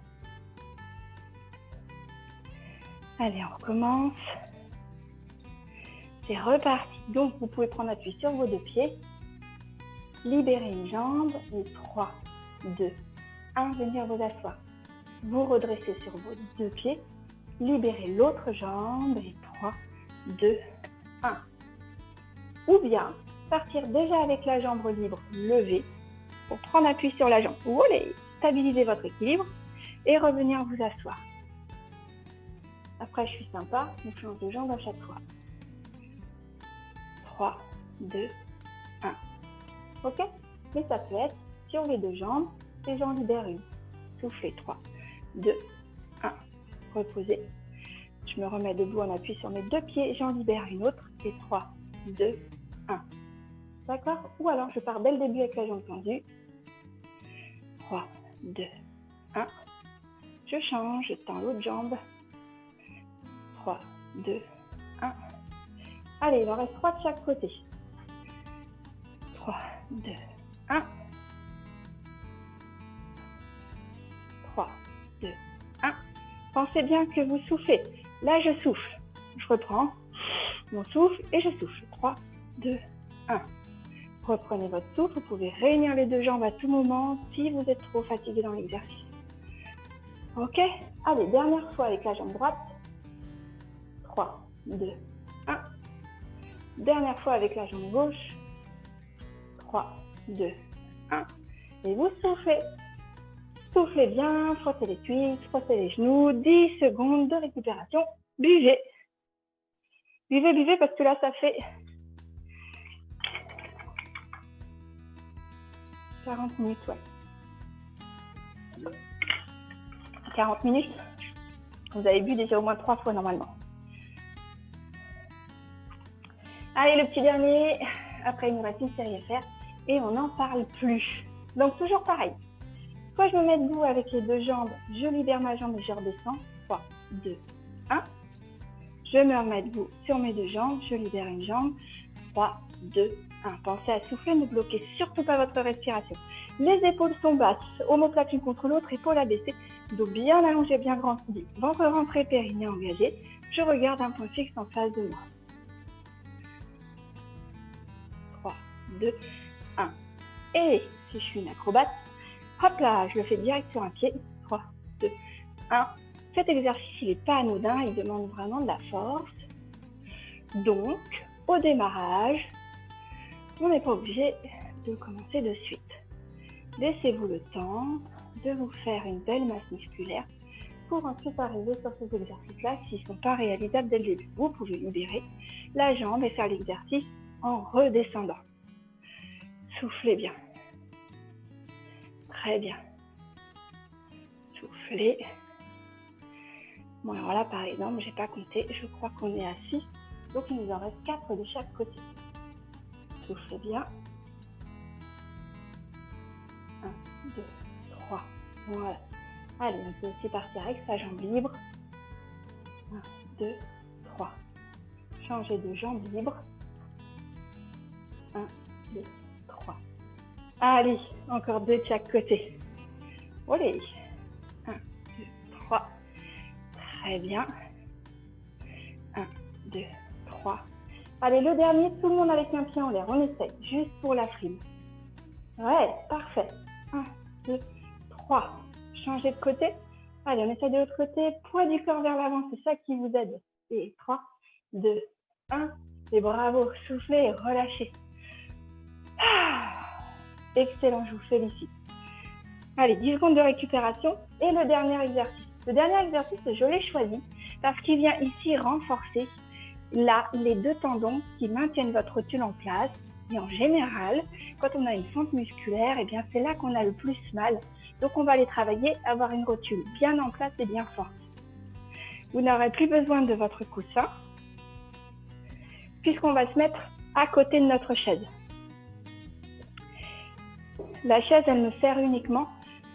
Allez, on recommence. C'est reparti. Donc, vous pouvez prendre appui sur vos deux pieds. Libérez une jambe. Et 3, 2, 1. Venir vous asseoir. Vous redressez sur vos deux pieds. Libérez l'autre jambe. Et 3, 2, 1. Ou bien, partir déjà avec la jambe libre levée pour prendre appui sur la jambe. Allez, stabilisez votre équilibre et revenir vous asseoir. Après, je suis sympa, on change de jambe à chaque fois. 3, 2, 1. Ok? Mais ça peut être sur les deux jambes et j'en libère une. Soufflez. 3, 2, 1. Reposez. Je me remets debout en appui sur mes deux pieds, j'en libère une autre. Et 3, 2, 1. D'accord? Ou alors, je pars dès le début avec la jambe tendue. 3, 2, 1. Je change, je tends l'autre jambe. 3, 2, 1. Allez, il en reste 3 de chaque côté. 3, 2, 1. 3, 2, 1. Pensez bien que vous soufflez. Là, je souffle. Je reprends mon souffle et je souffle. 3, 2, 1. Reprenez votre souffle. Vous pouvez réunir les deux jambes à tout moment si vous êtes trop fatigué dans l'exercice. Ok? Allez, dernière fois avec la jambe droite. 3, 2, 1. Dernière fois avec la jambe gauche. 3, 2, 1. Et vous soufflez. Soufflez bien, frottez les cuisses, frottez les genoux. 10 secondes de récupération. Buvez. Buvez, buvez parce que là, ça fait 40 minutes, ouais. 40 minutes. Vous avez bu déjà au moins 3 fois normalement. Allez, le petit dernier. Après, il nous reste une série à faire et on n'en parle plus. Donc, toujours pareil. Soit je me mets debout avec les deux jambes, je libère ma jambe et je redescends. 3, 2, 1. Je me remets debout sur mes deux jambes, je libère une jambe. 3, 2, 1. Pensez à souffler, ne bloquez surtout pas votre respiration. Les épaules sont basses, omoplates l'une contre l'autre, épaules abaissées, dos bien allongé, bien grand, ventre rentré, périnée engagé. Je regarde un point fixe en face de moi. 3, 2, 1. Et si je suis une acrobate, hop là, je le fais direct sur un pied. 3, 2, 1. Cet exercice, il n'est pas anodin, il demande vraiment de la force. Donc, au démarrage, on n'est pas obligé de commencer de suite. Laissez-vous le temps de vous faire une belle masse musculaire pour ensuite arriver sur ces exercices-là s'ils ne sont pas réalisables dès le début. Vous pouvez libérer la jambe et faire l'exercice en redescendant. Soufflez bien. Très bien. Soufflez. Bon, alors là, par exemple, je n'ai pas compté. Je crois qu'on est à 6. Donc, il nous en reste 4 de chaque côté. Soufflez bien. 1, 2, 3. Voilà. Allez, on peut aussi partir avec sa jambe libre. 1, 2, 3. Changez de jambe libre. 1, 2, 3. Allez, encore 2 de chaque côté. Allez. 1, 2, 3. Très bien. 1, 2, 3. Allez, le dernier, tout le monde avec un pied en l'air. On essaye, juste pour la frime. Ouais, parfait. 1, 2, 3. Changez de côté. Allez, on essaie de l'autre côté. Poids du corps vers l'avant, c'est ça qui vous aide. Et 3, 2, 1. Et bravo. Soufflez et relâchez. Ah, excellent, je vous félicite. Allez, 10 secondes de récupération. Et le dernier exercice. Le dernier exercice, je l'ai choisi parce qu'il vient ici renforcer là les 2 tendons qui maintiennent votre rotule en place. Et en général, quand on a une fente musculaire, eh bien c'est là qu'on a le plus mal. Donc on va aller travailler, avoir une rotule bien en place et bien forte. Vous n'aurez plus besoin de votre coussin, puisqu'on va se mettre à côté de notre chaise. La chaise, elle me sert uniquement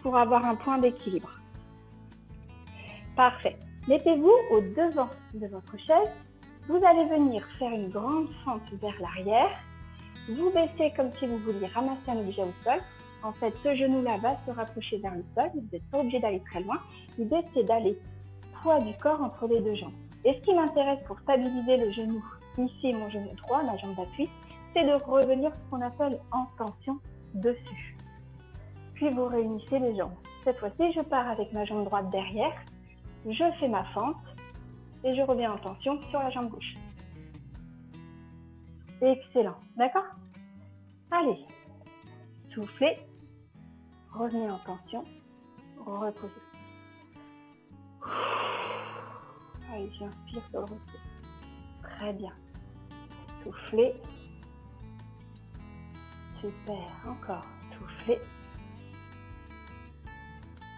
pour avoir un point d'équilibre. Parfait. Mettez-vous au devant de votre chaise. Vous allez venir faire une grande fente vers l'arrière. Vous baissez comme si vous vouliez ramasser un objet au sol. En fait, ce genou-là va se rapprocher vers le sol. Vous n'êtes pas obligé d'aller très loin. L'idée, c'est d'aller poids du corps entre les 2 jambes. Et ce qui m'intéresse pour stabiliser le genou, ici mon genou droit, ma jambe d'appui, c'est de revenir ce qu'on appelle en tension dessus. Puis vous réunissez les jambes. Cette fois-ci, je pars avec ma jambe droite derrière. Je fais ma fente et je reviens en tension sur la jambe gauche. Excellent, d'accord? Allez, soufflez, revenez en tension, reposez. Allez, j'inspire sur le repos. Très bien. Soufflez. Super, encore. Soufflez.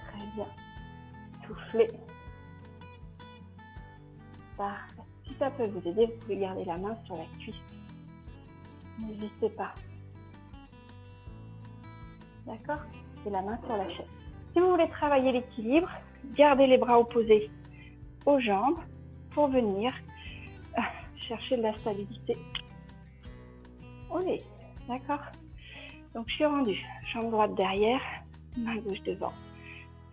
Très bien. Soufflez. Parfait. Si ça peut vous aider, vous pouvez garder la main sur la cuisse. N'hésitez pas. D'accord? Et la main sur la chaise. Si vous voulez travailler l'équilibre, gardez les bras opposés aux jambes pour venir chercher de la stabilité. Allez, d'accord? Donc je suis rendue. Jambe droite derrière, main gauche devant.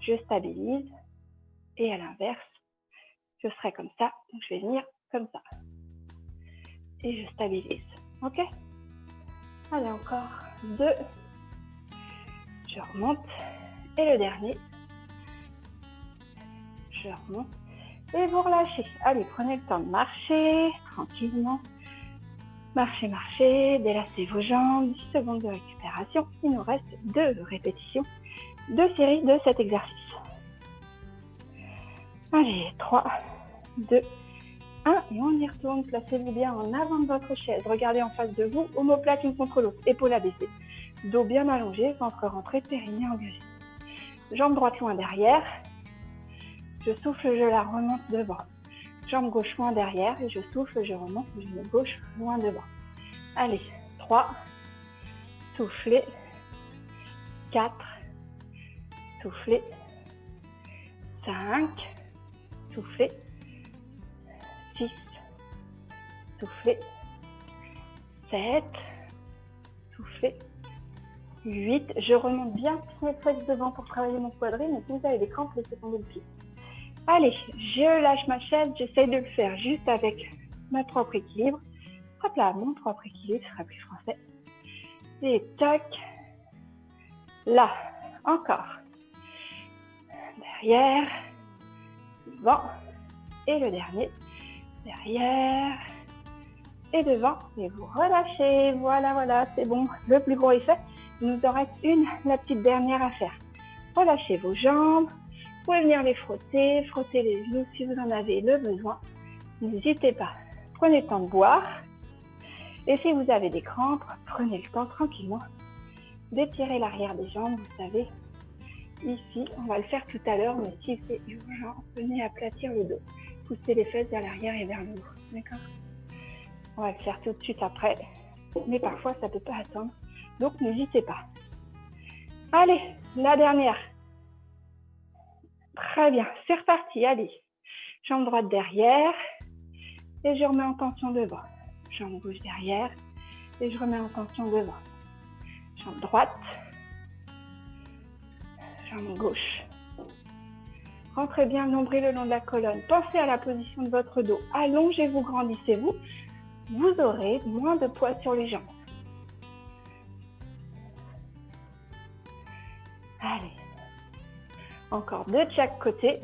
Je stabilise. Et à l'inverse, je serai comme ça. Donc je vais venir comme ça. Et je stabilise. Ok? Allez, encore 2. Je remonte. Et le dernier. Je remonte. Et vous relâchez. Allez, prenez le temps de marcher tranquillement. Marchez, marchez. Délassez vos jambes. 10 secondes de récupération. Il nous reste 2 répétitions, 2 séries de cet exercice. Allez, 3, 2, 1. Et on y retourne. Placez-vous bien en avant de votre chaise. Regardez en face de vous. Omoplate l'une contre l'autre. Épaules abaissées. Dos bien allongé. Ventre rentré. Périnée engagé. Jambe droite loin derrière. Je souffle, je la remonte devant. Jambe gauche loin derrière et je souffle, je remonte, genou gauche loin devant. Allez, 3, soufflez, 4, soufflez, 5, soufflez, 6, soufflez, 7, soufflez, 8. Je remonte bien pied flex devant pour travailler mon quadrille, mais si vous avez des crampes, laissez tomber le pied. Allez, je lâche ma chaise, j'essaie de le faire juste avec mon propre équilibre. Hop là, mon propre équilibre, ce sera plus français. Et tac. Là, encore. Derrière, devant. Et le dernier, derrière et devant. Et vous relâchez. Voilà, voilà, c'est bon. Le plus gros est fait. Il nous en reste une, la petite dernière à faire. Relâchez vos jambes. pouvez venir les frotter, frotter les genoux si vous en avez le besoin. N'hésitez pas. Prenez le temps de boire. Et si vous avez des crampes, prenez le temps tranquillement d'étirer l'arrière des jambes, vous savez. Ici, on va le faire tout à l'heure, mais si c'est urgent, venez aplatir le dos. Poussez les fesses vers l'arrière et vers le haut. D'accord? On va le faire tout de suite après. Mais parfois, ça ne peut pas attendre. Donc, n'hésitez pas. Allez, la dernière. Très bien, c'est reparti. Allez, jambe droite derrière. Et je remets en tension devant. Jambe gauche derrière. Et je remets en tension devant. Jambe droite. Jambe gauche. Rentrez bien le nombril le long de la colonne. Pensez à la position de votre dos. Allongez-vous, grandissez-vous. Vous aurez moins de poids sur les jambes. Allez. Encore deux de chaque côté.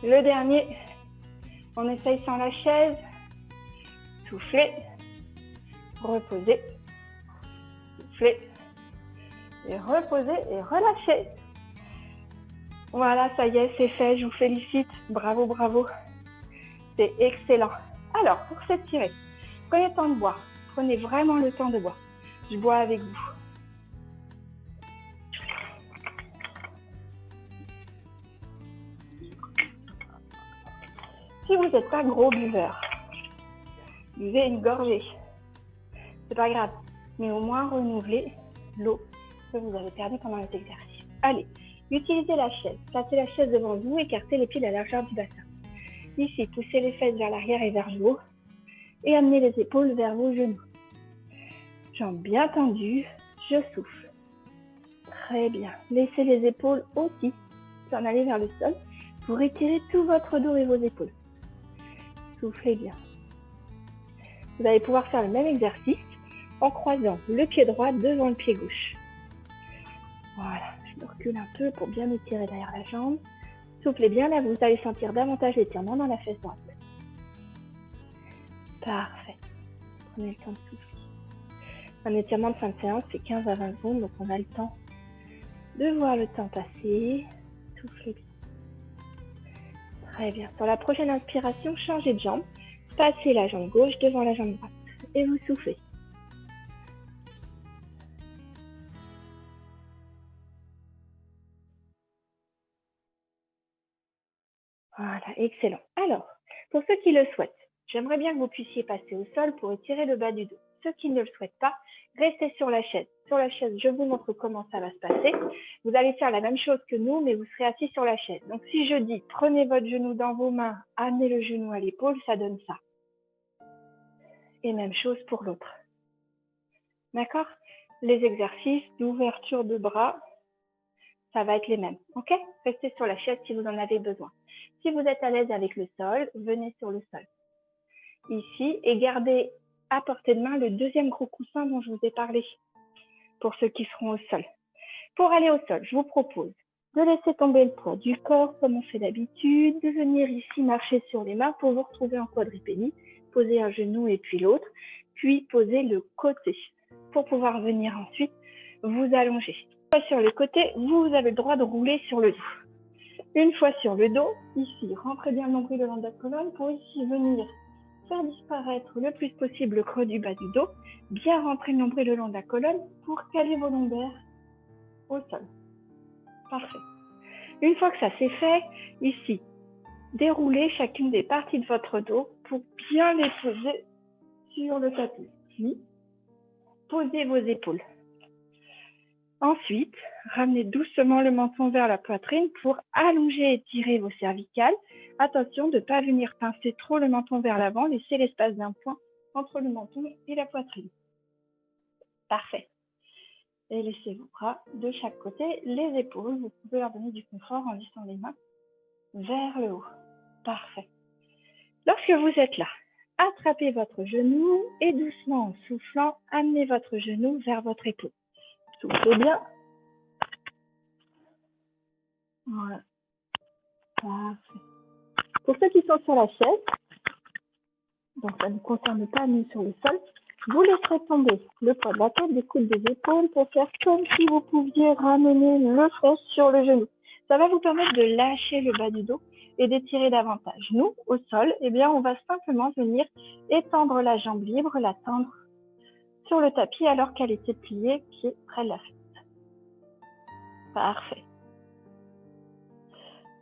Le dernier. On essaye sans la chaise. Soufflez. Reposez. Soufflez. Et reposez et relâchez. Voilà, ça y est, c'est fait. Je vous félicite. Bravo, bravo. C'est excellent. Alors, pour s'étirer, prenez le temps de boire. Prenez vraiment le temps de boire. Je bois avec vous. Si vous n'êtes pas gros buveur, buvez une gorgée. C'est pas grave, mais au moins renouvelez l'eau que vous avez perdue pendant cet exercice. Allez, utilisez la chaise. Placez la chaise devant vous, écartez les pieds de la largeur du bassin. Ici, poussez les fesses vers l'arrière et vers le haut et amenez les épaules vers vos genoux. Jambes bien tendues, je souffle. Très bien. Laissez les épaules aussi s'en aller vers le sol pour étirer tout votre dos et vos épaules. Soufflez bien. Vous allez pouvoir faire le même exercice en croisant le pied droit devant le pied gauche. Voilà, je me recule un peu pour bien étirer derrière la jambe. Soufflez bien, là vous allez sentir davantage l'étirement dans la fesse droite. Parfait. Prenez le temps de souffler. Un étirement de fin de séance, c'est 15 à 20 secondes, donc on a le temps de voir le temps passer. Soufflez bien. Très bien. Sur la prochaine inspiration, changez de jambe. Passez la jambe gauche devant la jambe droite. Et vous soufflez. Voilà, excellent. Alors, pour ceux qui le souhaitent, j'aimerais bien que vous puissiez passer au sol pour étirer le bas du dos. Ceux qui ne le souhaitent pas, restez sur la chaise. Sur la chaise, je vous montre comment ça va se passer. Vous allez faire la même chose que nous, mais vous serez assis sur la chaise. Donc, si je dis, prenez votre genou dans vos mains, amenez le genou à l'épaule, ça donne ça. Et même chose pour l'autre. D'accord? Les exercices d'ouverture de bras, ça va être les mêmes. Ok? Restez sur la chaise si vous en avez besoin. Si vous êtes à l'aise avec le sol, venez sur le sol. Ici, et gardez à portée de main le deuxième gros coussin dont je vous ai parlé, pour ceux qui seront au sol. Pour aller au sol, je vous propose de laisser tomber le poids du corps comme on fait d'habitude, de venir ici marcher sur les mains pour vous retrouver en quadripédie, poser un genou et puis l'autre, puis poser le côté pour pouvoir venir ensuite vous allonger. Une fois sur le côté, vous avez le droit de rouler sur le dos. Une fois sur le dos, ici, rentrez bien le nombril le long de la colonne pour ici venir faire disparaître le plus possible le creux du bas du dos, bien rentrer le nombril le long de la colonne pour caler vos lombaires au sol. Parfait. Une fois que ça c'est fait, ici, déroulez chacune des parties de votre dos pour bien les poser sur le tapis. Ici, posez vos épaules. Ensuite, ramenez doucement le menton vers la poitrine pour allonger et étirer vos cervicales. Attention de ne pas venir pincer trop le menton vers l'avant, laissez l'espace d'un point entre le menton et la poitrine. Parfait. Et laissez vos bras de chaque côté, les épaules, vous pouvez leur donner du confort en lissant les mains vers le haut. Parfait. Lorsque vous êtes là, attrapez votre genou et doucement en soufflant, amenez votre genou vers votre épaule. Soufflez bien. Voilà. Parfait. Pour ceux qui sont sur la chaise, donc ça ne concerne pas nous sur le sol, vous laisserez tomber le poids de la tête, des coudes des épaules pour faire comme si vous pouviez ramener le fesse sur le genou. Ça va vous permettre de lâcher le bas du dos et d'étirer davantage. Nous, au sol, eh bien, on va simplement venir étendre la jambe libre, la tendre sur le tapis alors qu'elle était pliée, pied près de la fesse. Parfait.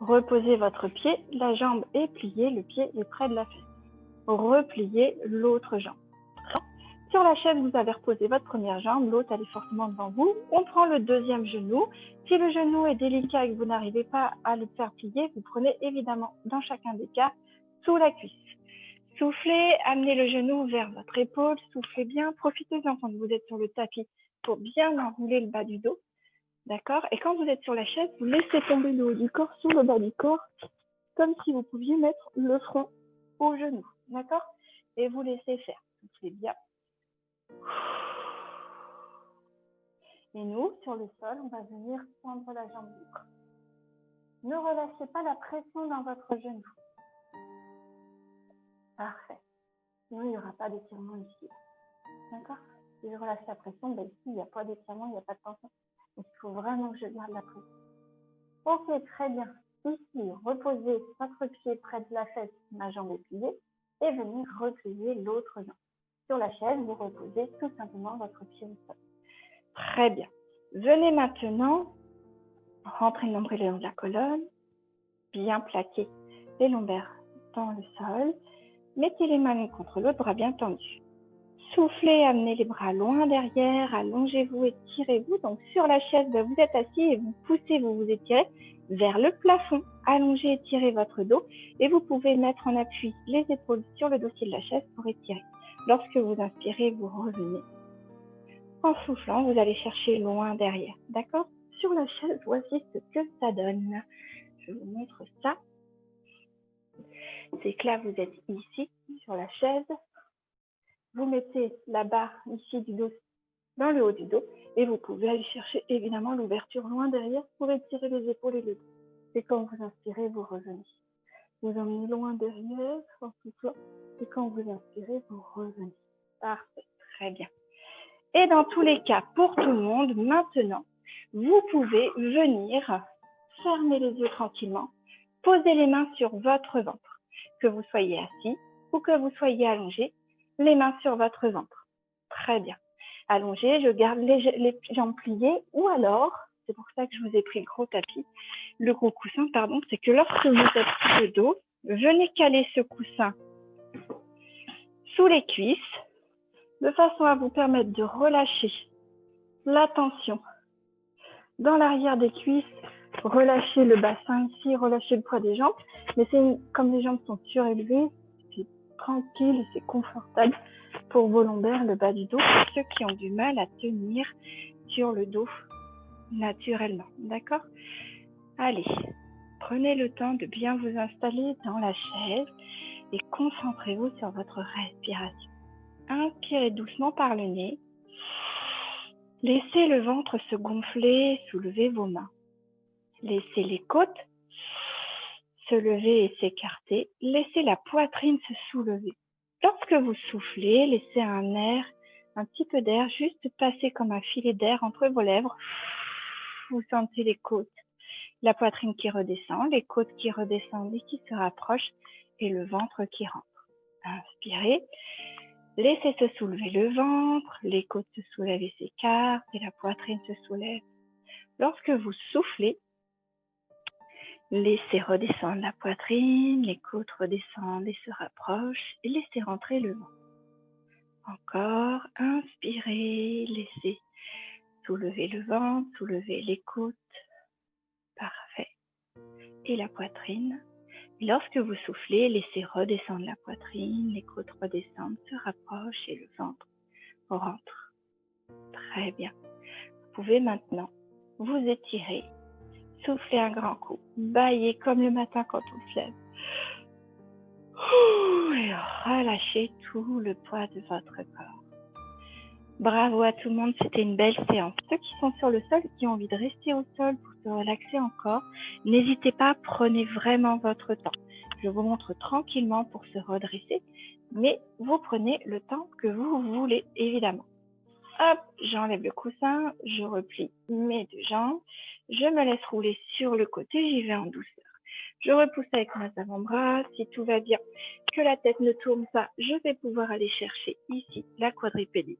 Reposez votre pied, la jambe est pliée, le pied est près de la fesse. Repliez l'autre jambe. Sur la chaise, vous avez reposé votre première jambe, l'autre elle est fortement devant vous. On prend le deuxième genou. Si le genou est délicat et que vous n'arrivez pas à le faire plier, vous prenez évidemment dans chacun des cas sous la cuisse. Soufflez, amenez le genou vers votre épaule, soufflez bien, profitez-en quand vous êtes sur le tapis pour bien enrouler le bas du dos. D'accord? Et quand vous êtes sur la chaise, vous laissez tomber le haut du corps sous le bas du corps, comme si vous pouviez mettre le front au genou. D'accord? Et vous laissez faire. Soufflez bien. Et nous, sur le sol, on va venir tendre la jambe libre. Ne relâchez pas la pression dans votre genou. Parfait. Sinon, il n'y aura pas d'étirement ici. D'accord? Si je relâche la pression, ben ici, il n'y a pas d'étirement, il n'y a pas de tension. Donc, il faut vraiment que je garde la pression. Ok, très bien. Ici, reposez votre pied près de la fesse, ma jambe est pliée, et venez replier l'autre jambe. Sur la chaise, vous reposez tout simplement votre pied au sol. Très bien. Venez maintenant rentrer le nombril le long de la colonne, bien plaquer les lombaires dans le sol. Mettez les mains l'une contre l'autre, bras bien tendus. Soufflez, amenez les bras loin derrière, allongez-vous, étirez-vous. Donc sur la chaise, vous êtes assis et vous poussez, vous vous étirez vers le plafond. Allongez, étirez votre dos et vous pouvez mettre en appui les épaules sur le dossier de la chaise pour étirer. Lorsque vous inspirez, vous revenez. En soufflant, vous allez chercher loin derrière. D'accord? Sur la chaise, voici ce que ça donne. Je vais vous montre ça. C'est que là, vous êtes ici, sur la chaise. Vous mettez la barre ici du dos dans le haut du dos et vous pouvez aller chercher évidemment l'ouverture loin derrière pour étirer les épaules et le dos. Et quand vous inspirez, vous revenez. Vous emmenez loin derrière en soufflant et quand vous inspirez, vous revenez. Parfait, très bien. Et dans tous les cas, pour tout le monde, maintenant, vous pouvez venir fermer les yeux tranquillement, poser les mains sur votre ventre, que vous soyez assis ou que vous soyez allongé, les mains sur votre ventre. Très bien. Allongé, je garde les jambes pliées ou alors, c'est pour ça que je vous ai pris le gros tapis, le gros coussin, pardon, c'est que lorsque vous êtes sur le dos, venez caler ce coussin sous les cuisses de façon à vous permettre de relâcher la tension dans l'arrière des cuisses, relâcher le bassin ici, relâcher le poids des jambes. Mais comme les jambes sont surélevées, c'est tranquille et c'est confortable pour vos lombaires, le bas du dos, pour ceux qui ont du mal à tenir sur le dos naturellement. D'accord? Allez, prenez le temps de bien vous installer dans la chaise et concentrez-vous sur votre respiration. Inspirez doucement par le nez. Laissez le ventre se gonfler, soulevez vos mains. Laissez les côtes se lever et s'écarter. Laissez la poitrine se soulever. Lorsque vous soufflez, laissez un petit peu d'air juste passer comme un filet d'air entre vos lèvres. Vous sentez les côtes, la poitrine qui redescend, les côtes qui redescendent et qui se rapprochent et le ventre qui rentre. Inspirez. Laissez se soulever le ventre, les côtes se soulèvent et s'écartent et la poitrine se soulève. Lorsque vous soufflez, laissez redescendre la poitrine, les côtes redescendent et se rapprochent et laissez rentrer le ventre. Encore, inspirez, laissez soulever le ventre, soulever les côtes. Parfait. Et la poitrine. Et lorsque vous soufflez, laissez redescendre la poitrine, les côtes redescendent, se rapprochent et le ventre rentre. Très bien. Vous pouvez maintenant vous étirer, souffler un grand coup, bâiller comme le matin quand on se lève. Et relâchez tout le poids de votre corps. Bravo à tout le monde, c'était une belle séance. Ceux qui sont sur le sol, qui ont envie de rester au sol pour se relaxer encore, n'hésitez pas, prenez vraiment votre temps. Je vous montre tranquillement pour se redresser, mais vous prenez le temps que vous voulez, évidemment. Hop, j'enlève le coussin, je replie mes deux jambes, Je me laisse rouler sur le côté, j'y vais en douceur. Je repousse avec mes avant-bras, si tout va bien, que la tête ne tourne pas, je vais pouvoir aller chercher ici la quadripédie.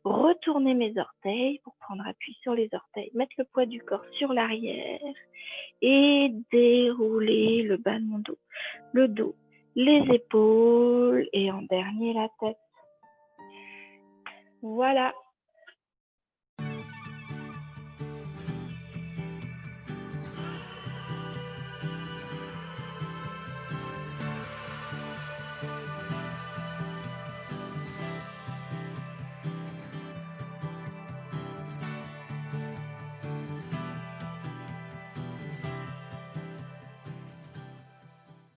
Retourner mes orteils pour prendre appui sur les orteils, mettre le poids du corps sur l'arrière et dérouler le bas de mon dos, le dos, les épaules et en dernier la tête. Voilà,